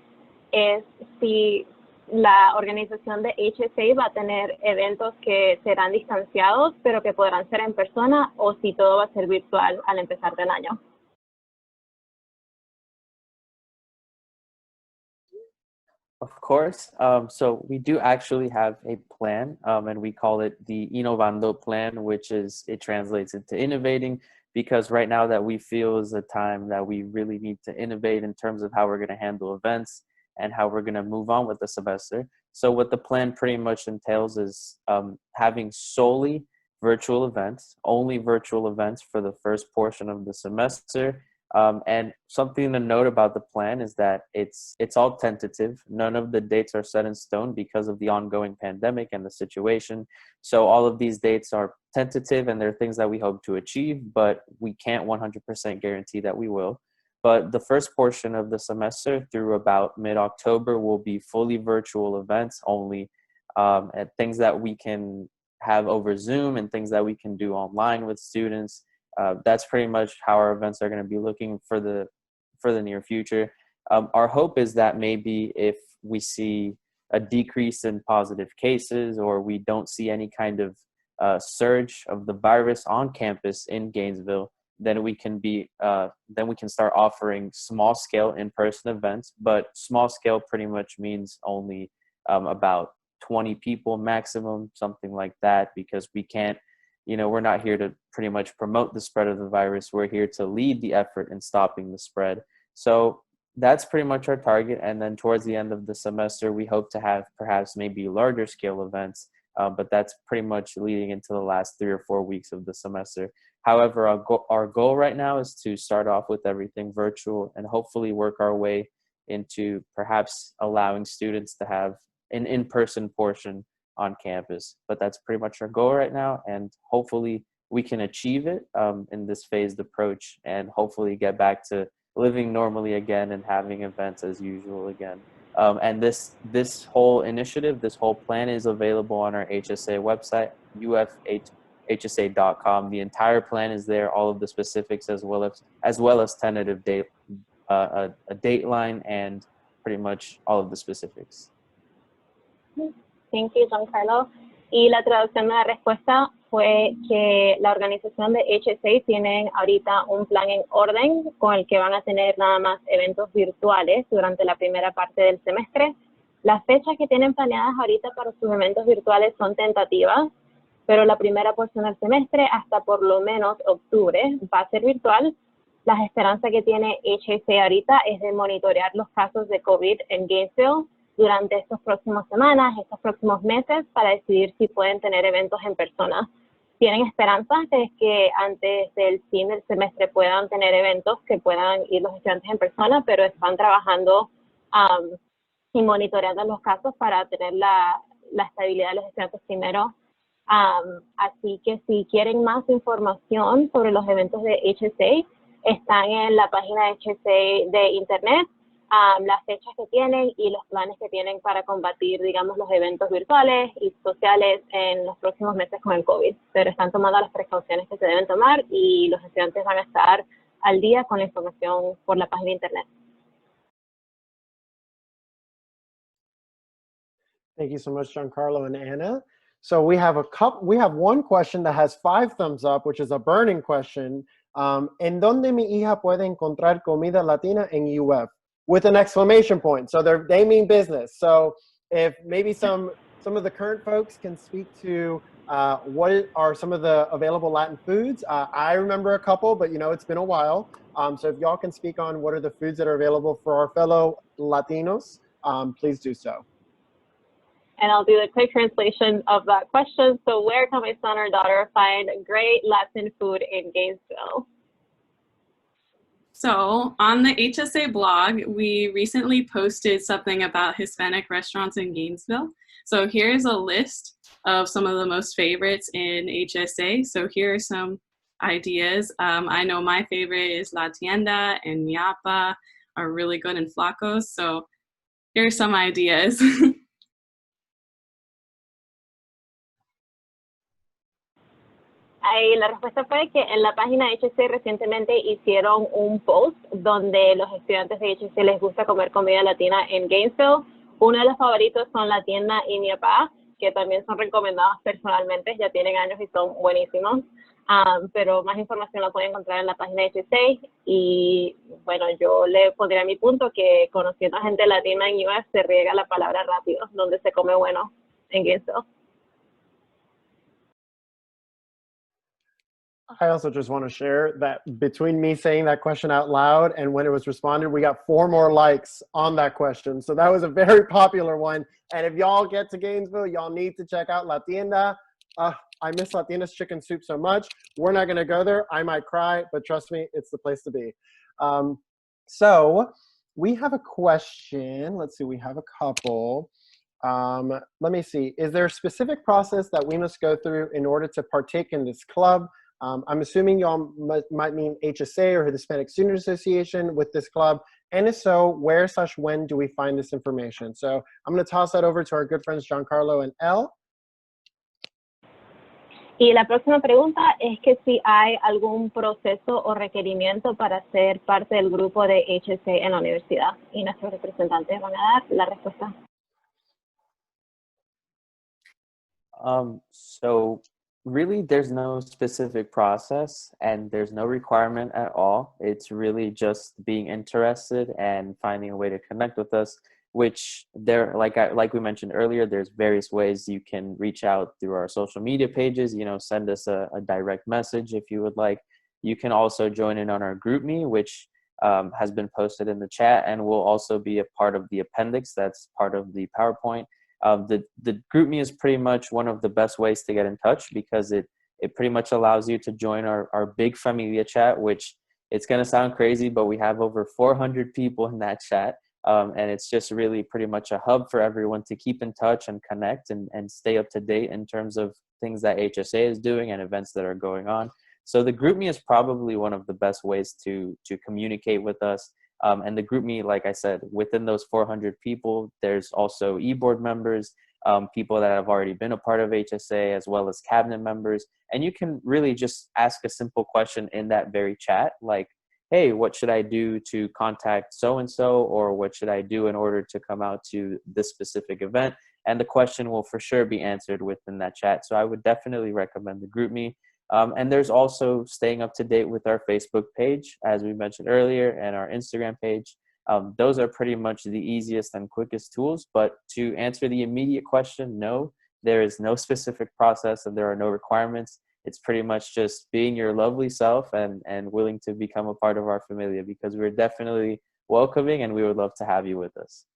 es si la organización de HSA va a tener eventos que serán distanciados, pero que podrán ser en persona, o si todo va a ser virtual al empezar del año. Of course. So we do actually have a plan, and we call it the Innovando plan, which is, it translates into innovating, because right now that we feel is a time that we really need to innovate in terms of how we're going to handle events and how we're going to move on with the semester. So what the plan pretty much entails is having solely virtual events, only virtual events for the first portion of the semester. And something to note about the plan is that it's all tentative. None of the dates are set in stone because of the ongoing pandemic and the situation. So all of these dates are tentative, and they're things that we hope to achieve, but we can't 100% guarantee that we will. But the first portion of the semester through about mid-October will be fully virtual events only, and things that we can have over Zoom and things that we can do online with students. That's pretty much how our events are going to be looking for the near future. Our hope is that maybe if we see a decrease in positive cases, or we don't see any kind of surge of the virus on campus in Gainesville, then we can start offering small scale in-person events. But small scale pretty much means only about 20 people maximum, something like that, because we can't, we're not here to pretty much promote the spread of the virus. We're here to lead the effort in stopping the spread. So that's pretty much our target. And then towards the end of the semester, we hope to have perhaps maybe larger scale events, but that's pretty much leading into the last 3 or 4 weeks of the semester. However, our goal right now is to start off with everything virtual and hopefully work our way into perhaps allowing students to have an in-person portion on campus. But that's pretty much our goal right now, and hopefully we can achieve it in this phased approach, and hopefully get back to living normally again and having events as usual again. And this whole initiative, this whole plan is available on our HSA website, ufhsa.com. The entire plan is there, all of the specifics as well as tentative date, a dateline, and pretty much all of the specifics. Thank you, Giancarlo. Y la traducción de la respuesta fue que la organización de HSA tienen ahorita un plan en orden con el que van a tener nada más eventos virtuales durante la primera parte del semestre. Las fechas que tienen planeadas ahorita para sus eventos virtuales son tentativas, pero la primera porción del semestre, hasta por lo menos octubre, va a ser virtual. La esperanza que tiene HSA ahorita es de monitorear los casos de COVID en Gainesville durante estas próximas semanas, estos próximos meses, para decidir si pueden tener eventos en persona. Tienen esperanzas de que antes del fin del semestre puedan tener eventos que puedan ir los estudiantes en persona, pero están trabajando y monitoreando los casos para tener la estabilidad de los estudiantes primero. Así que si quieren más información sobre los eventos de HSA, están en la página de HSA de internet, las fechas que tienen y los planes que tienen para combatir, digamos, los eventos virtuales y sociales en los próximos meses con el COVID. Pero están tomando las precauciones que se deben tomar y los estudiantes van a estar al día con la información por la página de internet. Thank you so much, Giancarlo and Anna. So we have one question that has 5 thumbs up, which is a burning question. ¿En dónde mi hija puede encontrar comida latina en UF? With an exclamation point. So they mean business. So if maybe some of the current folks can speak to what are some of the available Latin foods. I remember a couple, but it's been a while. So if y'all can speak on what are the foods that are available for our fellow Latinos, please do so. And I'll do the quick translation of that question. So where can my son or daughter find great Latin food in Gainesville? So on the HSA blog, we recently posted something about Hispanic restaurants in Gainesville. So here's a list of some of the most favorites in HSA. So here are some ideas. I know my favorite is La Tienda and Miapa are really good in Flacos. So here are some ideas. Ahí la respuesta fue que en la página de HC recientemente hicieron un post donde los estudiantes de HC les gusta comer comida latina en Gainesville. Uno de los favoritos son La Tienda y Miapa, que también son recomendados personalmente, ya tienen años y son buenísimos. Pero más información la pueden encontrar en la página de HC. Y bueno, yo le pondría mi punto que conociendo a gente latina en US se riega la palabra rápido, donde se come bueno en Gainesville. I also just want to share that between me saying that question out loud and when it was responded, we got 4 more likes on that question. So that was a very popular one. And if y'all get to Gainesville, y'all need to check out La Tienda. I miss La Tienda's chicken soup so much. We're not going to go there. I might cry, but trust me, it's the place to be. So we have a question. Let's see, we have a couple. Let me see. Is there a specific process that we must go through in order to partake in this club? I'm assuming y'all might mean HSA or the Hispanic Student Association with this club. And if so, where/when do we find this information? So I'm going to toss that over to our good friends Giancarlo and Elle. Y la próxima pregunta es que si hay algún proceso o requerimiento para ser parte del grupo de HSA en la universidad. Y nuestros representantes van a dar la respuesta. So really, there's no specific process and there's no requirement at all. It's really just being interested and finding a way to connect with us, which there, like we mentioned earlier, there's various ways you can reach out through our social media pages, send us a direct message if you would like. You can also join in on our GroupMe, which has been posted in the chat and will also be a part of the appendix that's part of the PowerPoint. The GroupMe is pretty much one of the best ways to get in touch because it pretty much allows you to join our big familia chat, which it's going to sound crazy, but we have over 400 people in that chat, And it's just really pretty much a hub for everyone to keep in touch and connect and stay up to date in terms of things that HSA is doing and events that are going on. So the GroupMe is probably one of the best ways to communicate with us. And the GroupMe, like I said, within those 400 people, there's also e-board members, people that have already been a part of HSA, as well as cabinet members. And you can really just ask a simple question in that very chat, like, hey, what should I do to contact so-and-so, or what should I do in order to come out to this specific event? And the question will for sure be answered within that chat. So I would definitely recommend the GroupMe. And there's also staying up to date with our Facebook page, as we mentioned earlier, and our Instagram page. Those are pretty much the easiest and quickest tools. But to answer the immediate question, no, there is no specific process and there are no requirements. It's pretty much just being your lovely self and willing to become a part of our familia, because we're definitely welcoming and we would love to have you with us.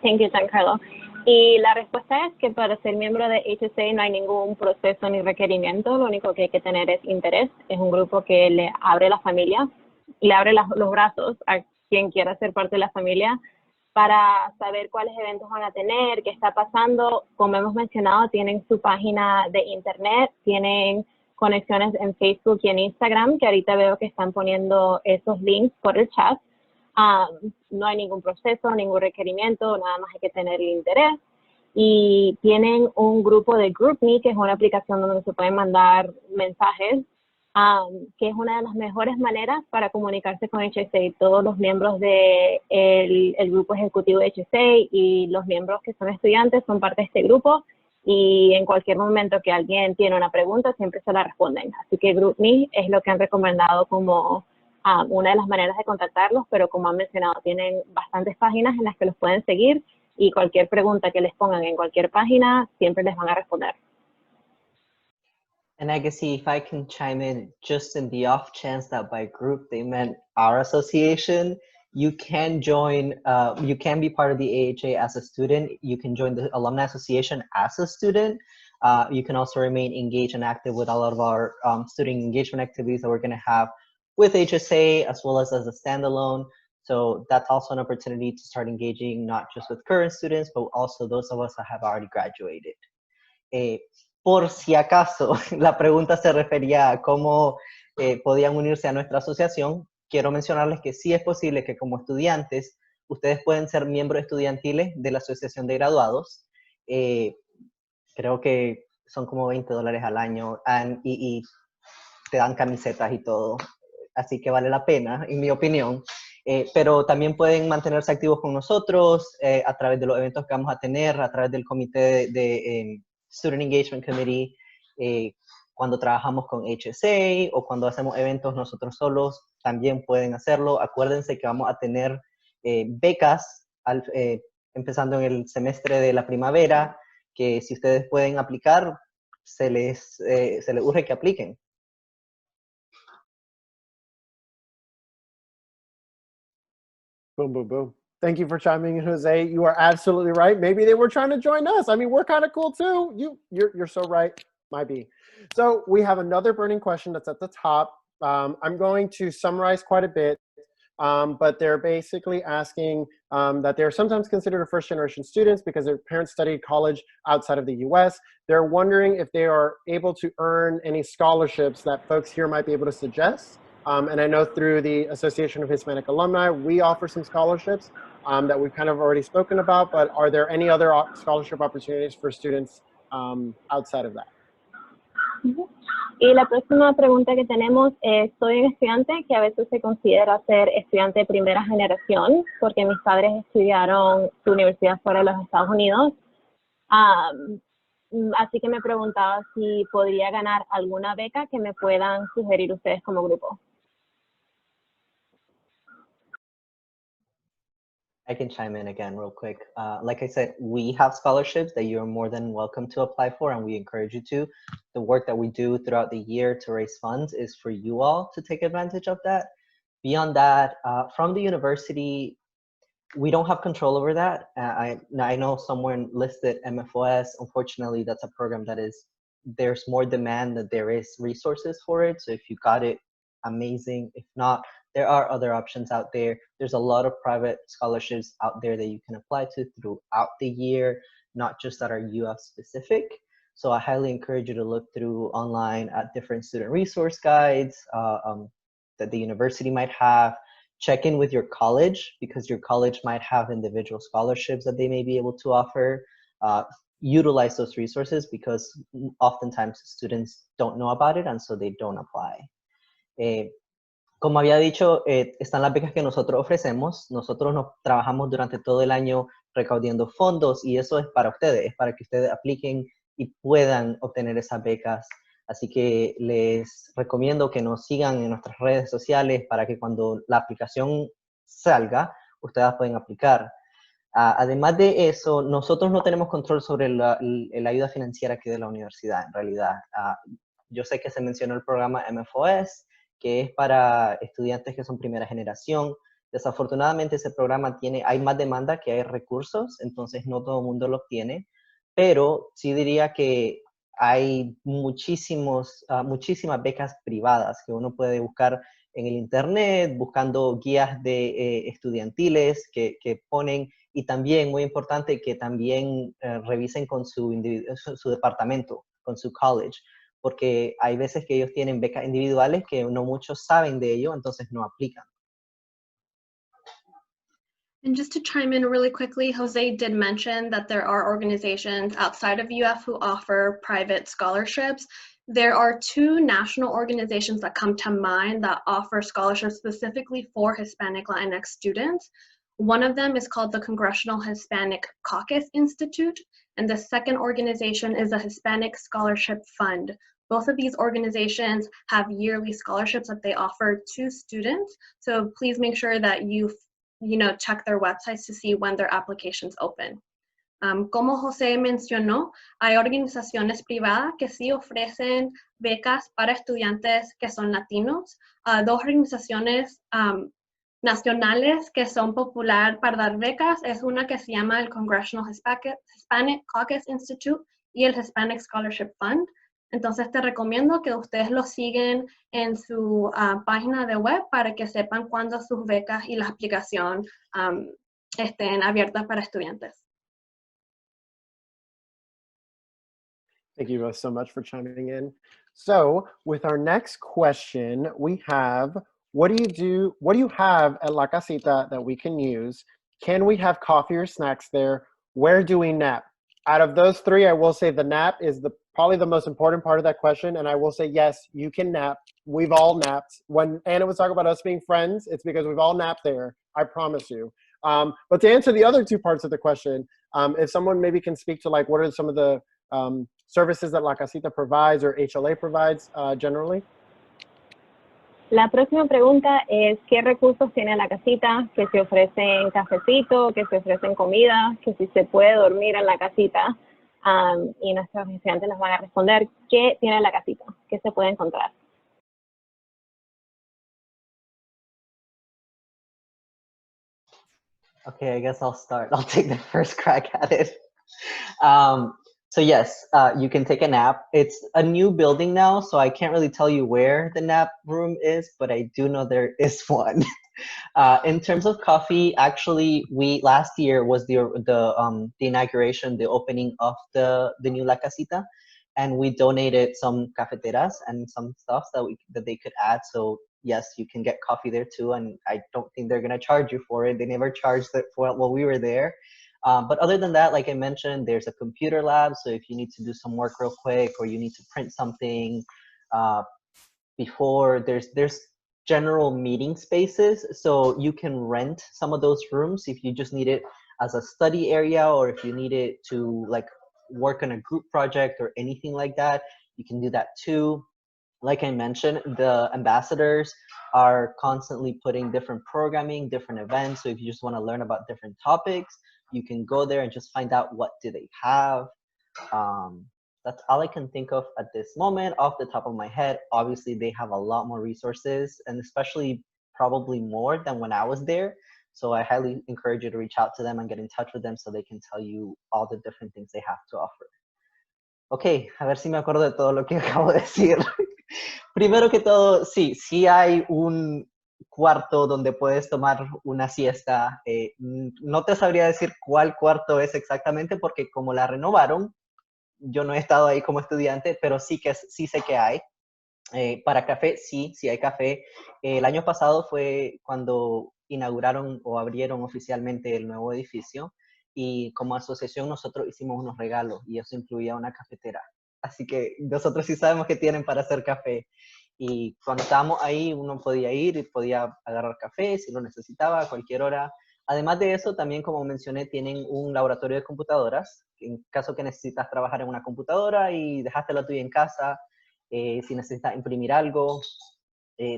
Thank you, Giancarlo. Y la respuesta es que para ser miembro de HSA no hay ningún proceso ni requerimiento, lo único que hay que tener es interés. Es un grupo que le abre la familia, le abre los brazos a quien quiera ser parte de la familia para saber cuáles eventos van a tener, qué está pasando. Como hemos mencionado, tienen su página de internet, tienen conexiones en Facebook y en Instagram, que ahorita veo que están poniendo esos links por el chat. No hay ningún proceso, ningún requerimiento, nada más hay que tener el interés. Y tienen un grupo de GroupMe, que es una aplicación donde se pueden mandar mensajes, que es una de las mejores maneras para comunicarse con HSA. Todos los miembros del el grupo ejecutivo de HSA y los miembros que son estudiantes son parte de este grupo, y en cualquier momento que alguien tiene una pregunta siempre se la responden. Así que GroupMe es lo que han recomendado como una de las maneras de contactarlos, pero como han mencionado, tienen bastantes páginas en las que los pueden seguir y cualquier pregunta que les pongan en cualquier página siempre les van a responder. And I guess if I can chime in, just in the off chance that by group they meant our association, you can join, you can be part of the AHA as a student. You can join the Alumni Association as a student. You can also remain engaged and active with a lot of our student engagement activities that we're going to have with HSA, as well as a standalone. So that's also an opportunity to start engaging not just with current students, but also those of us that have already graduated. Por si acaso la pregunta se refería a cómo podían unirse a nuestra asociación, quiero mencionarles que sí es posible que como estudiantes, ustedes pueden ser miembros estudiantiles de la Asociación de Graduados. Creo que son como $20 al año y te dan camisetas y todo. Así que vale la pena, en mi opinión. Pero también pueden mantenerse activos con nosotros a través de los eventos que vamos a tener, a través del comité de Student Engagement Committee, cuando trabajamos con HSA o cuando hacemos eventos nosotros solos, también pueden hacerlo. Acuérdense que vamos a tener becas empezando en el semestre de la primavera, que si ustedes pueden aplicar, se les urge que apliquen. Boom, boom, boom. Thank you for chiming in, Jose. You are absolutely right. Maybe they were trying to join us. I mean, we're kind of cool too. You're so right. Might be. So we have another burning question that's at the top. I'm going to summarize quite a bit, but they're basically asking that they're sometimes considered first-generation students because their parents studied college outside of the US. They're wondering if they are able to earn any scholarships that folks here might be able to suggest. And I know through the Association of Hispanic Alumni, we offer some scholarships that we've kind of already spoken about, but are there any other scholarship opportunities for students outside of that? Y la próxima pregunta que tenemos es, soy un estudiante que a veces se considera ser estudiante de primera generación, porque mis padres estudiaron su universidad fuera de los Estados Unidos. Así que me preguntaba si podría ganar alguna beca que me puedan sugerir ustedes como grupo. I can chime in again real quick. Like I said, we have scholarships that you're more than welcome to apply for, and we encourage you to. The work that we do throughout the year to raise funds is for you all to take advantage of that. Beyond that, from the university, we don't have control over that. I know someone listed MFOS. Unfortunately, that's a program that there's more demand than there is resources for it. So if you got it, amazing. If not, there are other options out there. There's a lot of private scholarships out there that you can apply to throughout the year, not just that are UF specific. So I highly encourage you to look through online at different student resource guides that the university might have. Check in with your college, because your college might have individual scholarships that they may be able to offer. Utilize those resources, because oftentimes students don't know about it and so they don't apply. Como había dicho, están las becas que nosotros ofrecemos. Nosotros trabajamos durante todo el año recaudando fondos, y eso es para ustedes, es para que ustedes apliquen y puedan obtener esas becas. Así que les recomiendo que nos sigan en nuestras redes sociales para que cuando la aplicación salga, ustedes pueden aplicar. Además de eso, nosotros no tenemos control sobre la ayuda financiera que de la universidad, en realidad. Yo sé que se mencionó el programa MFOS, que es para estudiantes que son primera generación. Desafortunadamente ese programa hay más demanda que hay recursos, entonces no todo el mundo lo obtiene, pero sí diría que hay muchísimas becas privadas que uno puede buscar en el internet, buscando guías de estudiantiles que ponen, y también, muy importante, que también revisen con su departamento, con su college, porque hay veces que ellos tienen becas individuales que no muchos saben de ello, entonces no aplican. And just to chime in really quickly, Jose did mention that there are organizations outside of UF who offer private scholarships. There are two national organizations that come to mind that offer scholarships specifically for Hispanic Latinx students. One of them is called the Congressional Hispanic Caucus Institute, and the second organization is the Hispanic Scholarship Fund. Both of these organizations have yearly scholarships that they offer to students, so please make sure that you check their websites to see when their applications open. Como José mencionó, hay organizaciones privadas que sí ofrecen becas para estudiantes que son latinos. Dos organizaciones nacionales que son popular para dar becas es una que se llama el Congressional Hispanic Caucus Institute y el Hispanic Scholarship Fund. Entonces te recomiendo que ustedes lo siguen en su página de web para que sepan cuándo sus becas y la aplicación estén abiertas para estudiantes. Thank you both so much for chiming in. So with our next question, we have, what do you have at La Casita that we can use? Can we have coffee or snacks there? Where do we nap? Out of those three, I will say the nap is probably the most important part of that question. And I will say, yes, you can nap. We've all napped. When Anna was talking about us being friends, it's because we've all napped there. I promise you. But to answer the other two parts of the question, if someone maybe can speak to like, what are some of the services that La Casita provides or HLA provides generally? La próxima pregunta es, ¿qué recursos tiene la casita? ¿Que se ofrecen cafecito? ¿Que se ofrecen comida? ¿Que si se puede dormir en la casita? Y nuestros estudiantes nos van a responder, ¿qué tiene la casita? ¿Qué se puede encontrar? Okay, I guess I'll start. I'll take the first crack at it. So yes, you can take a nap. It's a new building now, so I can't really tell you where the nap room is, but I do know there is one. In terms of coffee, actually, last year was the inauguration, the opening of the new La Casita, and we donated some cafeteras and some stuff that they could add. So yes, you can get coffee there too, and I don't think they're gonna charge you for it. They never charged it for while we were there. But other than that, like I mentioned, there's a computer lab. So if you need to do some work real quick, or you need to print something before, there's general meeting spaces. So you can rent some of those rooms if you just need it as a study area, or if you need it to like work on a group project or anything like that, you can do that too. Like I mentioned, the ambassadors are constantly putting different programming, different events. So if you just want to learn about different topics, you can go there and just find out what do they have. That's all I can think of at this moment off the top of my head. Obviously, they have a lot more resources, and especially probably more than when I was there. So I highly encourage you to reach out to them and get in touch with them so they can tell you all the different things they have to offer. Ok, a ver si me acuerdo de todo lo que acabo de decir. Primero que todo, sí hay un cuarto donde puedes tomar una siesta. No te sabría decir cuál cuarto es exactamente porque como la renovaron, yo no he estado ahí como estudiante, pero sí sé que hay. Para café, sí hay café. El año pasado fue cuando inauguraron o abrieron oficialmente el nuevo edificio y como asociación nosotros hicimos unos regalos y eso incluía una cafetera. Así que nosotros sí sabemos que tienen para hacer café. Y cuando estábamos ahí uno podía ir y podía agarrar café si lo necesitaba a cualquier hora. Además de eso, también como mencioné, tienen un laboratorio de computadoras. En caso que necesitas trabajar en una computadora y dejaste la tuya en casa, si necesitas imprimir algo.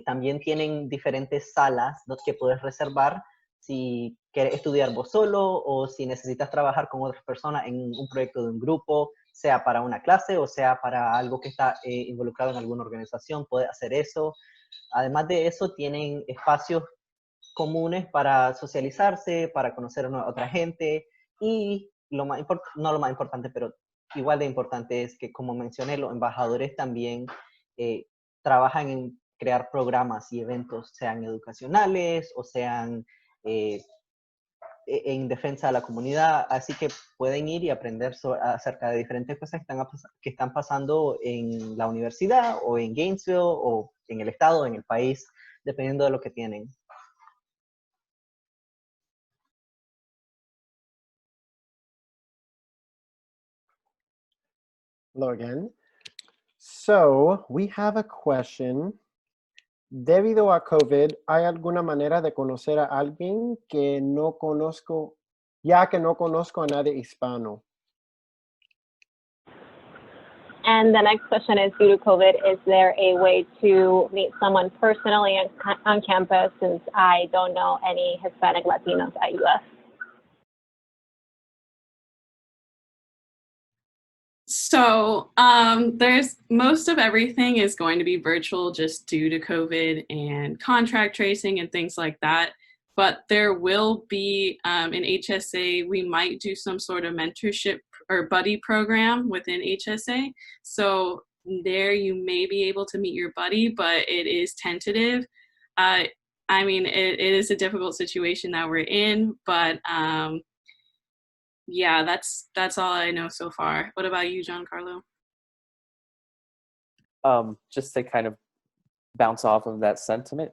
También tienen diferentes salas que puedes reservar si quieres estudiar vos solo o si necesitas trabajar con otras personas en un proyecto de un grupo, sea para una clase o sea para algo que está involucrado en alguna organización, puedes hacer eso. Además de eso, tienen espacios comunes para socializarse, para conocer a otra gente y no lo más importante, pero igual de importante es que, como mencioné, los embajadores también trabajan en crear programas y eventos, sean educacionales o sean en defensa de la comunidad, así que pueden ir y aprender acerca de diferentes cosas que están pasando en la universidad o en Gainesville o en el estado, en el país, dependiendo de lo que tienen. Hello again. So we have a question. Debido a COVID, ¿hay alguna manera de conocer a alguien que no conozco, ya que no conozco a nadie hispano? And the next question is, due to COVID, is there a way to meet someone personally on campus since I don't know any Hispanic Latinos at UF? So there's most of everything is going to be virtual just due to COVID and contract tracing and things like that. But there will be in HSA, we might do some sort of mentorship or buddy program within HSA. So there you may be able to meet your buddy, but it is tentative. I mean, it is a difficult situation that we're in, but yeah, that's all I know so far. What about you, Giancarlo? Just to kind of bounce off of that sentiment,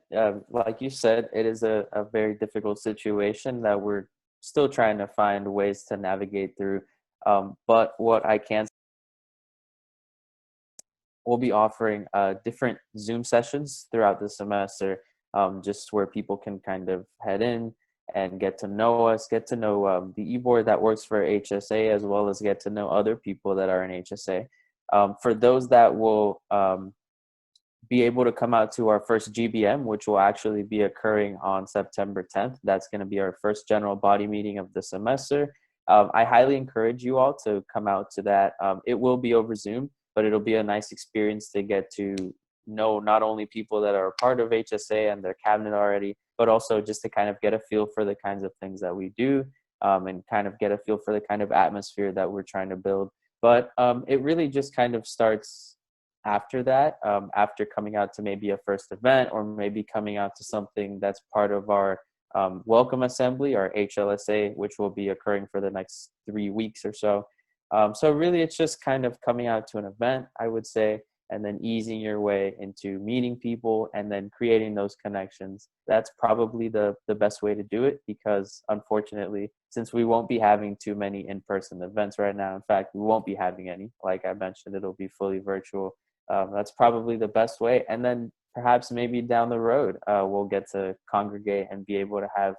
like you said, it is a very difficult situation that we're still trying to find ways to navigate through. But what I can say, we'll be offering different Zoom sessions throughout the semester, just where people can kind of head in and get to know us, get to know the e-board that works for HSA, as well as get to know other people that are in HSA. For those that will be able to come out to our first GBM, which will actually be occurring on September 10th. That's going to be our first general body meeting of the semester. I highly encourage you all to come out to that. It will be over Zoom, but it'll be a nice experience to get to know not only people that are a part of HSA and their cabinet already, but also just to kind of get a feel for the kinds of things that we do and kind of get a feel for the kind of atmosphere that we're trying to build. But it really just kind of starts after that, after coming out to maybe a first event or maybe coming out to something that's part of our welcome assembly, our HLSA, which will be occurring for the next 3 weeks or so. So really it's just kind of coming out to an event, I would say, and then easing your way into meeting people and then creating those connections. That's probably the best way to do it because unfortunately, since we won't be having too many in-person events right now, in fact, we won't be having any. Like I mentioned, it'll be fully virtual. That's probably the best way. And then perhaps maybe down the road, we'll get to congregate and be able to have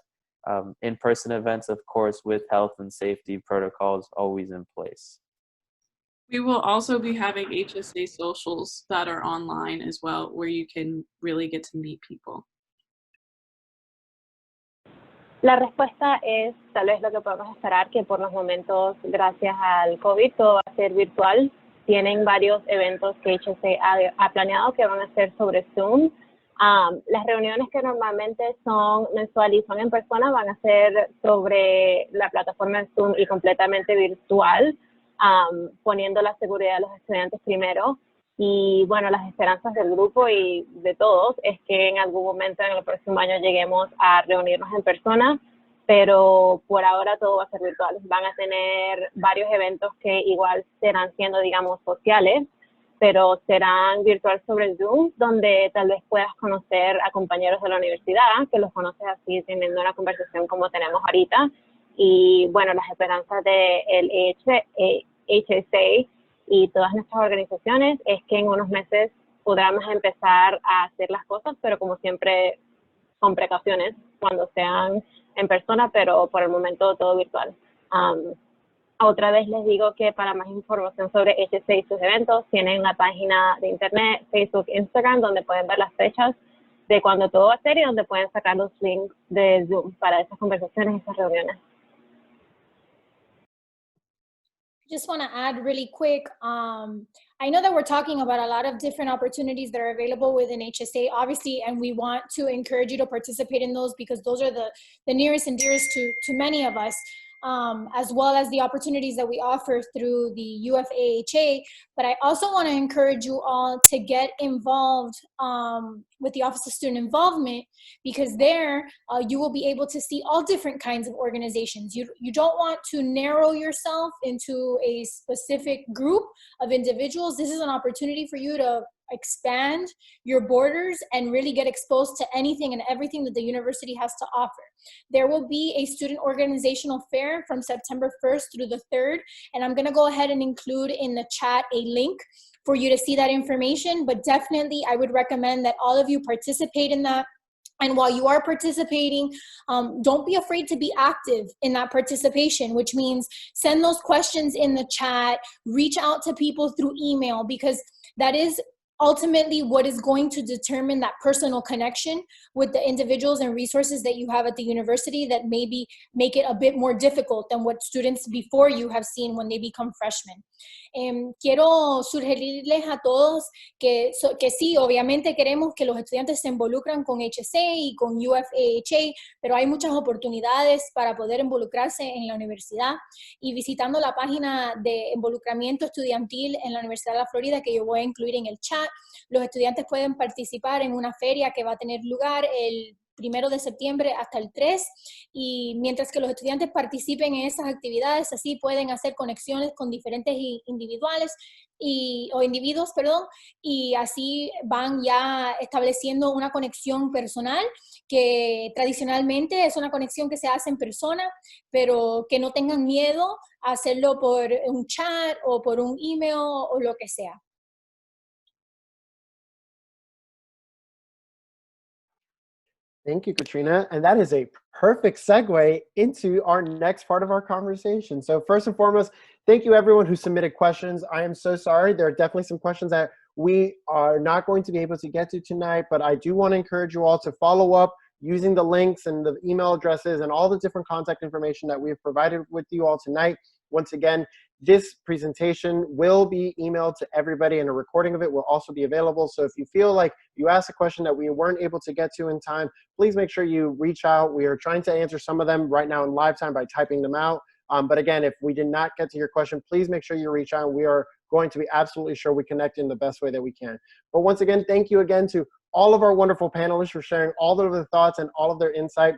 in-person events, of course, with health and safety protocols always in place. We will also be having HSA socials that are online as well, where you can really get to meet people. La respuesta es tal vez lo que podemos esperar, que por los momentos, gracias al COVID, todo va a ser virtual. Tienen varios eventos que HSA ha planeado que van a ser sobre Zoom. Las reuniones que normalmente son mensuales y son en persona van a ser sobre la plataforma de Zoom y completamente virtual, poniendo la seguridad de los estudiantes primero. Y bueno, las esperanzas del grupo y de todos es que en algún momento en el próximo año lleguemos a reunirnos en persona, pero por ahora todo va a ser virtual. Van a tener varios eventos que igual serán siendo, digamos, sociales, pero serán virtual sobre Zoom, donde tal vez puedas conocer a compañeros de la universidad, que los conoces así teniendo una conversación como tenemos ahorita. Y bueno, las esperanzas del HLSA y todas nuestras organizaciones es que en unos meses podamos empezar a hacer las cosas, pero como siempre con precauciones cuando sean en persona, pero por el momento todo virtual. Otra vez les digo que para más información sobre HLSA y sus eventos, tienen una página de internet, Facebook, Instagram, donde pueden ver las fechas de cuando todo va a ser y donde pueden sacar los links de Zoom para esas conversaciones y esas reuniones. Just want to add really quick, I know that we're talking about a lot of different opportunities that are available within HSA, obviously, and we want to encourage you to participate in those because those are the nearest and dearest to many of us, as well as the opportunities that we offer through the UF AHA. But I also want to encourage you all to get involved with the Office of Student Involvement, because there you will be able to see all different kinds of organizations. You don't want to narrow yourself into a specific group of individuals. This is an opportunity for you to expand your borders and really get exposed to anything and everything that the university has to offer. There will be a student organizational fair from September 1st through the 3rd, and I'm gonna go ahead and include in the chat a link for you to see that information, but definitely I would recommend that all of you participate in that. And while you are participating, don't be afraid to be active in that participation, which means send those questions in the chat, reach out to people through email, because that is ultimately what is going to determine that personal connection with the individuals and resources that you have at the university that maybe make it a bit more difficult than what students before you have seen when they become freshmen. Quiero sugerirles a todos que sí, obviamente queremos que los estudiantes se involucren con HSA y con UF AHA, pero hay muchas oportunidades para poder involucrarse en la universidad, y visitando la página de involucramiento estudiantil en la Universidad de la Florida, que yo voy a incluir en el chat, los estudiantes pueden participar en una feria que va a tener lugar el 1 de septiembre hasta el 3, y mientras que los estudiantes participen en esas actividades, así pueden hacer conexiones con diferentes individuos, y así van ya estableciendo una conexión personal que tradicionalmente es una conexión que se hace en persona, pero que no tengan miedo a hacerlo por un chat o por un email o lo que sea. Thank you, Katrina. And that is a perfect segue into our next part of our conversation. So first and foremost, thank you everyone who submitted questions. I am so sorry. There are definitely some questions that we are not going to be able to get to tonight, but I do want to encourage you all to follow up using the links and the email addresses and all the different contact information that we've provided with you all tonight. Once again, this presentation will be emailed to everybody, and a recording of it will also be available. So if you feel like you asked a question that we weren't able to get to in time, please make sure you reach out. We are trying to answer some of them right now in live time by typing them out. But again, if we did not get to your question, please make sure you reach out. We are going to be absolutely sure we connect in the best way that we can. But once again, thank you again to all of our wonderful panelists for sharing all of their thoughts and all of their insight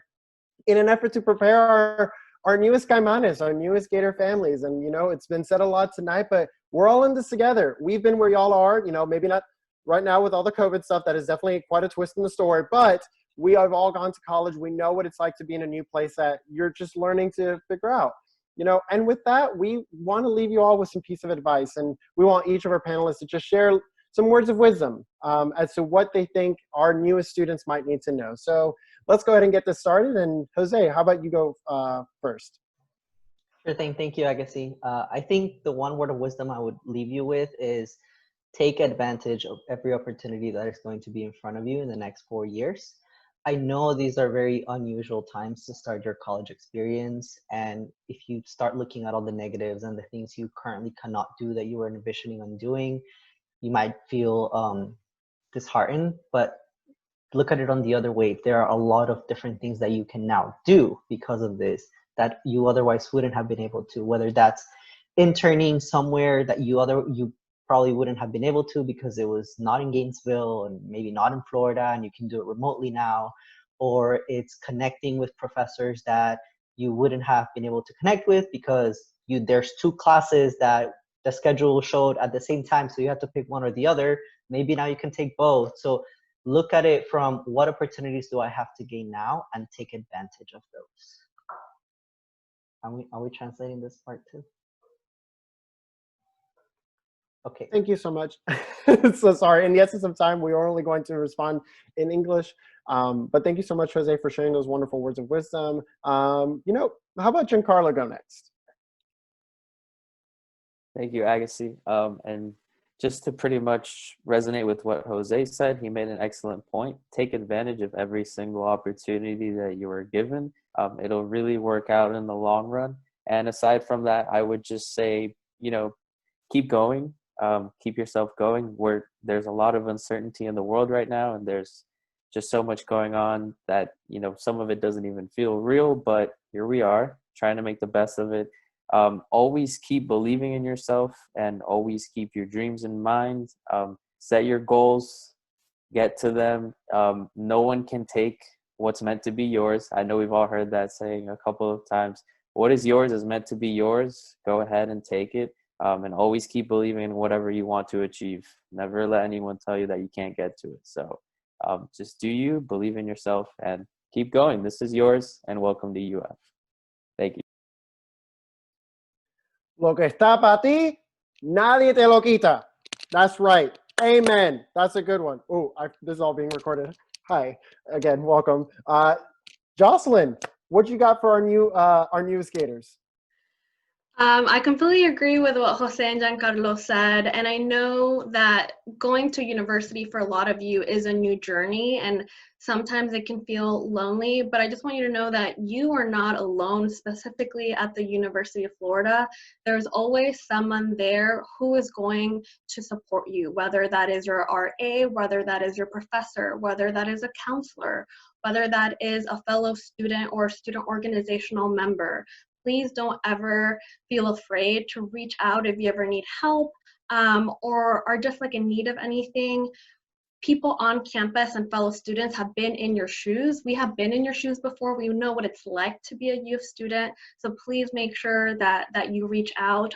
in an effort to prepare our newest Caimanes, our newest Gator families. And, you know, it's been said a lot tonight, but we're all in this together. We've been where y'all are, you know, maybe not right now with all the COVID stuff. That is definitely quite a twist in the story, but we have all gone to college. We know what it's like to be in a new place that you're just learning to figure out, you know. And with that, we want to leave you all with some piece of advice, and we want each of our panelists to just share some words of wisdom as to what they think our newest students might need to know. So let's go ahead and get this started. And Jose, how about you go first? Sure thing. Thank you, Agassi. I think the one word of wisdom I would leave you with is take advantage of every opportunity that is going to be in front of you in the next 4 years. I know these are very unusual times to start your college experience. And if you start looking at all the negatives and the things you currently cannot do that you were envisioning on doing, you might feel disheartened, but look at it on the other way. There are a lot of different things that you can now do because of this that you otherwise wouldn't have been able to, whether that's interning somewhere that you probably wouldn't have been able to because it was not in Gainesville and maybe not in Florida, and you can do it remotely now. Or it's connecting with professors that you wouldn't have been able to connect with because there's 2 classes that the schedule showed at the same time, so you have to pick one or the other. Maybe now you can take both. So look at it from what opportunities do I have to gain now and take advantage of those. Are we translating this part too? Okay. Thank you so much. So sorry, in the essence of time, we are only going to respond in English. But thank you so much, Jose, for sharing those wonderful words of wisdom. How about Giancarlo go next? Thank you, Agassi. And just to pretty much resonate with what Jose said, he made an excellent point. Take advantage of every single opportunity that you are given. It'll really work out in the long run. And aside from that, I would just say, keep going. Keep yourself going. There's a lot of uncertainty in the world right now, and there's just so much going on that, some of it doesn't even feel real, but here we are trying to make the best of it. Always keep believing in yourself and always keep your dreams in mind. Set your goals, get to them. No one can take what's meant to be yours. I know we've all heard that saying a couple of times. What is yours is meant to be yours. Go ahead and take it. And always keep believing in whatever you want to achieve. Never let anyone tell you that you can't get to it. So just do you, believe in yourself, and keep going. This is yours, and welcome to UF. Thank you. Lo que está para ti, nadie te lo quita. That's right. Amen. That's a good one. Oh, this is all being recorded. Hi, again, welcome. Jocelyn, what you got for our new skaters? I completely agree with what Jose and Giancarlo said, and I know that going to university for a lot of you is a new journey, and sometimes it can feel lonely, but I just want you to know that you are not alone, specifically at the University of Florida. There's always someone there who is going to support you, whether that is your RA, whether that is your professor, whether that is a counselor, whether that is a fellow student or student organizational member. Please don't ever feel afraid to reach out if you ever need help or are just like in need of anything. People on campus and fellow students have been in your shoes. We have been in your shoes before. We know what it's like to be a UF student. So please make sure that you reach out.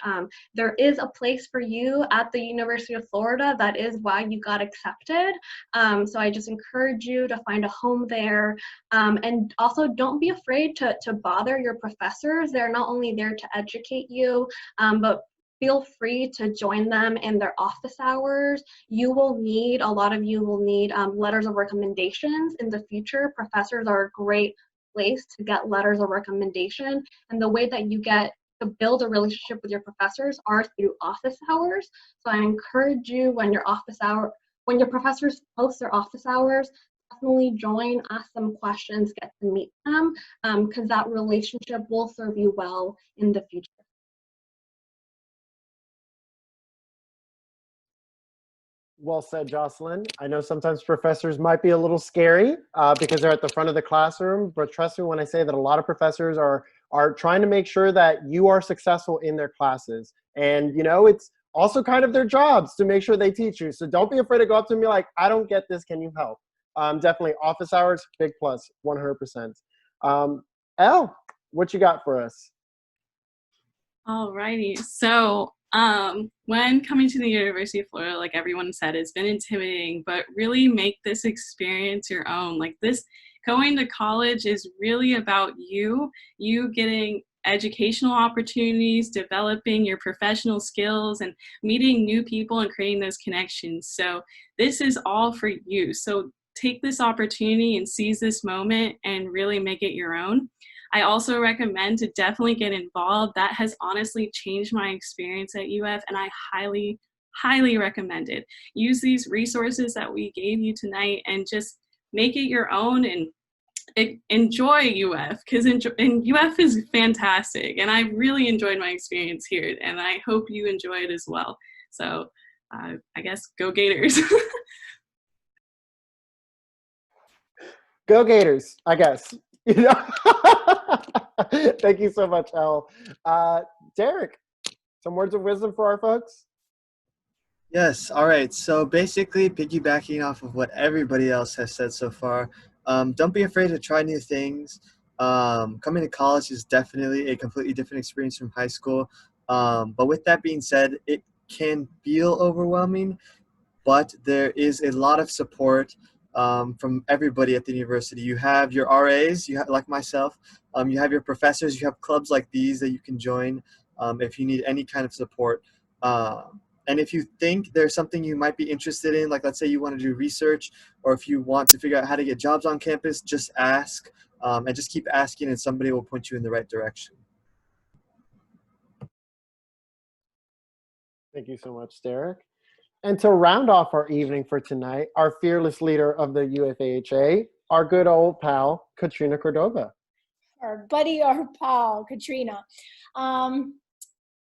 There is a place for you at the University of Florida. That is why you got accepted. So I just encourage you to find a home there. And also don't be afraid to bother your professors. They're not only there to educate you, but feel free to join them in their office hours. A lot of you will need letters of recommendations in the future. Professors are a great place to get letters of recommendation. And the way that you get to build a relationship with your professors are through office hours. So I encourage you when your professors post their office hours, definitely join, ask them questions, get to meet them, because that relationship will serve you well in the future. Well said, Jocelyn. I know sometimes professors might be a little scary because they're at the front of the classroom, but trust me when I say that a lot of professors are trying to make sure that you are successful in their classes. And, it's also kind of their jobs to make sure they teach you. So don't be afraid to go up to me like, I don't get this, can you help? Definitely office hours, big plus, 100%. Elle, what you got for us? Alrighty, so when coming to the University of Florida, like everyone said, it's been intimidating, but really make this experience your own. Like going to college is really about you getting educational opportunities, developing your professional skills, and meeting new people and creating those connections. So this is all for you. So take this opportunity and seize this moment and really make it your own. I also recommend to definitely get involved. That has honestly changed my experience at UF, and I highly, highly recommend it. Use these resources that we gave you tonight and just make it your own and enjoy UF, because UF is fantastic, and I really enjoyed my experience here, and I hope you enjoy it as well. So I guess go Gators. Go Gators, I guess. Thank you so much, Elle. Derek, some words of wisdom for our folks? Yes, all right. So basically, piggybacking off of what everybody else has said so far, don't be afraid to try new things. Coming to college is definitely a completely different experience from high school. But with that being said, it can feel overwhelming, but there is a lot of support from everybody at the university. You have your RAs, you have, like myself, you have your professors, you have clubs like these that you can join if you need any kind of support. And if you think there's something you might be interested in, like let's say you want to do research, or if you want to figure out how to get jobs on campus, just ask and just keep asking and somebody will point you in the right direction. Thank you so much, Derek. And to round off our evening for tonight, our fearless leader of the UFAHA, our good old pal, Katrina Cordova. Our buddy, our pal, Katrina.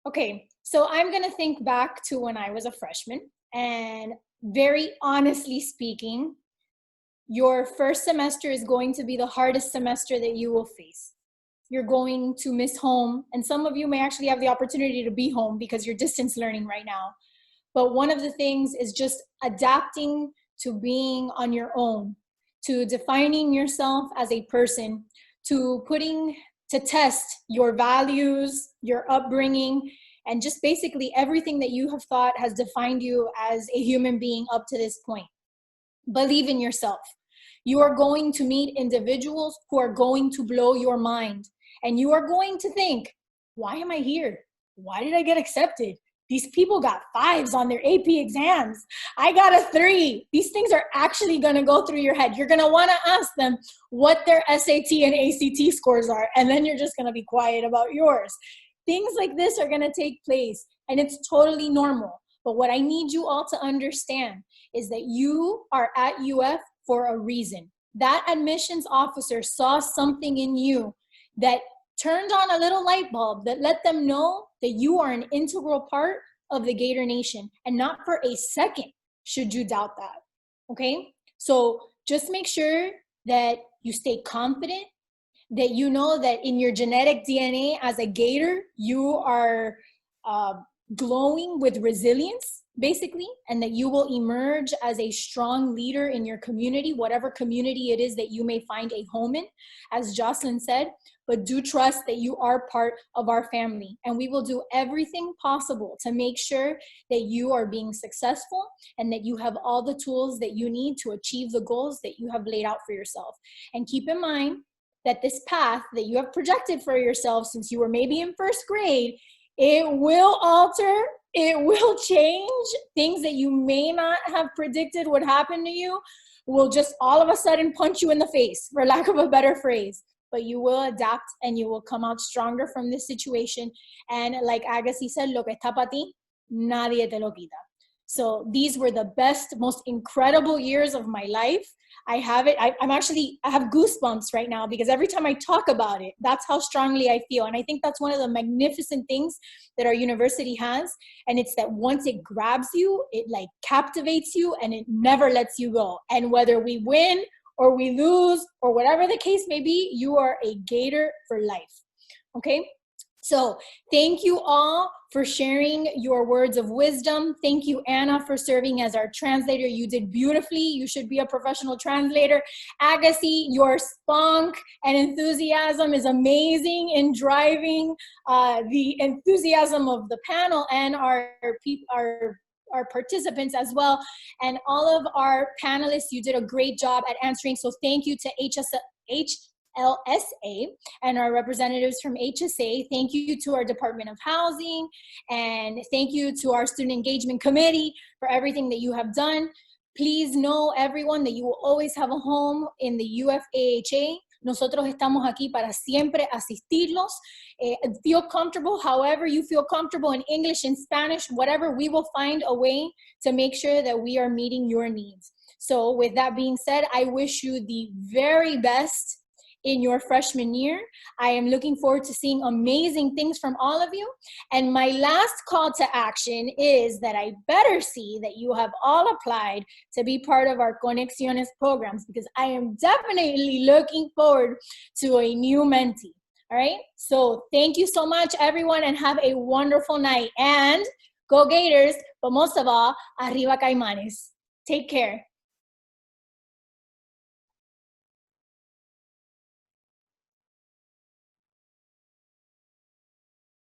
Okay, so I'm gonna think back to when I was a freshman, and very honestly speaking, your first semester is going to be the hardest semester that you will face. You're going to miss home, and some of you may actually have the opportunity to be home because you're distance learning right now. But one of the things is just adapting to being on your own, to defining yourself as a person, to putting to test your values, your upbringing, and just basically everything that you have thought has defined you as a human being up to this point. Believe in yourself. You are going to meet individuals who are going to blow your mind. And you are going to think, why am I here? Why did I get accepted? These people got 5s on their AP exams. I got a 3. These things are actually gonna go through your head. You're gonna wanna ask them what their SAT and ACT scores are, and then you're just gonna be quiet about yours. Things like this are gonna take place, and it's totally normal. But what I need you all to understand is that you are at UF for a reason. That admissions officer saw something in you that turned on a little light bulb that let them know that you are an integral part of the Gator Nation, and not for a second should you doubt that, okay? So just make sure that you stay confident, that you know that in your genetic DNA as a Gator, you are glowing with resilience, basically, and that you will emerge as a strong leader in your community, whatever community it is that you may find a home in, as Jocelyn said. But do trust that you are part of our family, and we will do everything possible to make sure that you are being successful and that you have all the tools that you need to achieve the goals that you have laid out for yourself. And keep in mind that this path that you have projected for yourself since you were maybe in first grade, it will alter, it will change. Things that you may not have predicted would happen to you will just all of a sudden punch you in the face, for lack of a better phrase. But you will adapt and you will come out stronger from this situation. And like Agassi said, lo que está para ti, nadie te lo quita. So these were the best, most incredible years of my life. I have goosebumps right now because every time I talk about it, that's how strongly I feel. And I think that's one of the magnificent things that our university has. And it's that once it grabs you, it like captivates you and it never lets you go. And whether we win or we lose, or whatever the case may be, you are a Gator for life, okay? So thank you all for sharing your words of wisdom. Thank you, Anna, for serving as our translator. You did beautifully. You should be a professional translator. Agassi, your spunk and enthusiasm is amazing in driving the enthusiasm of the panel and our participants as well. And all of our panelists, you did a great job at answering. So thank you to HLSA and our representatives from HSA. Thank you to our Department of Housing. And thank you to our Student Engagement Committee for everything that you have done. Please know, everyone, that you will always have a home in the UFAHA. Nosotros estamos aquí para siempre asistirlos. Feel comfortable however you feel comfortable in English, in Spanish, whatever. We will find a way to make sure that we are meeting your needs. So with that being said, I wish you the very best in your freshman year. I am looking forward to seeing amazing things from all of you. And my last call to action is that I better see that you have all applied to be part of our Conexiones programs, because I am definitely looking forward to a new mentee. All right. So thank you so much, everyone, and have a wonderful night. And Go Gators, but most of all, arriba Caimanes. Take care.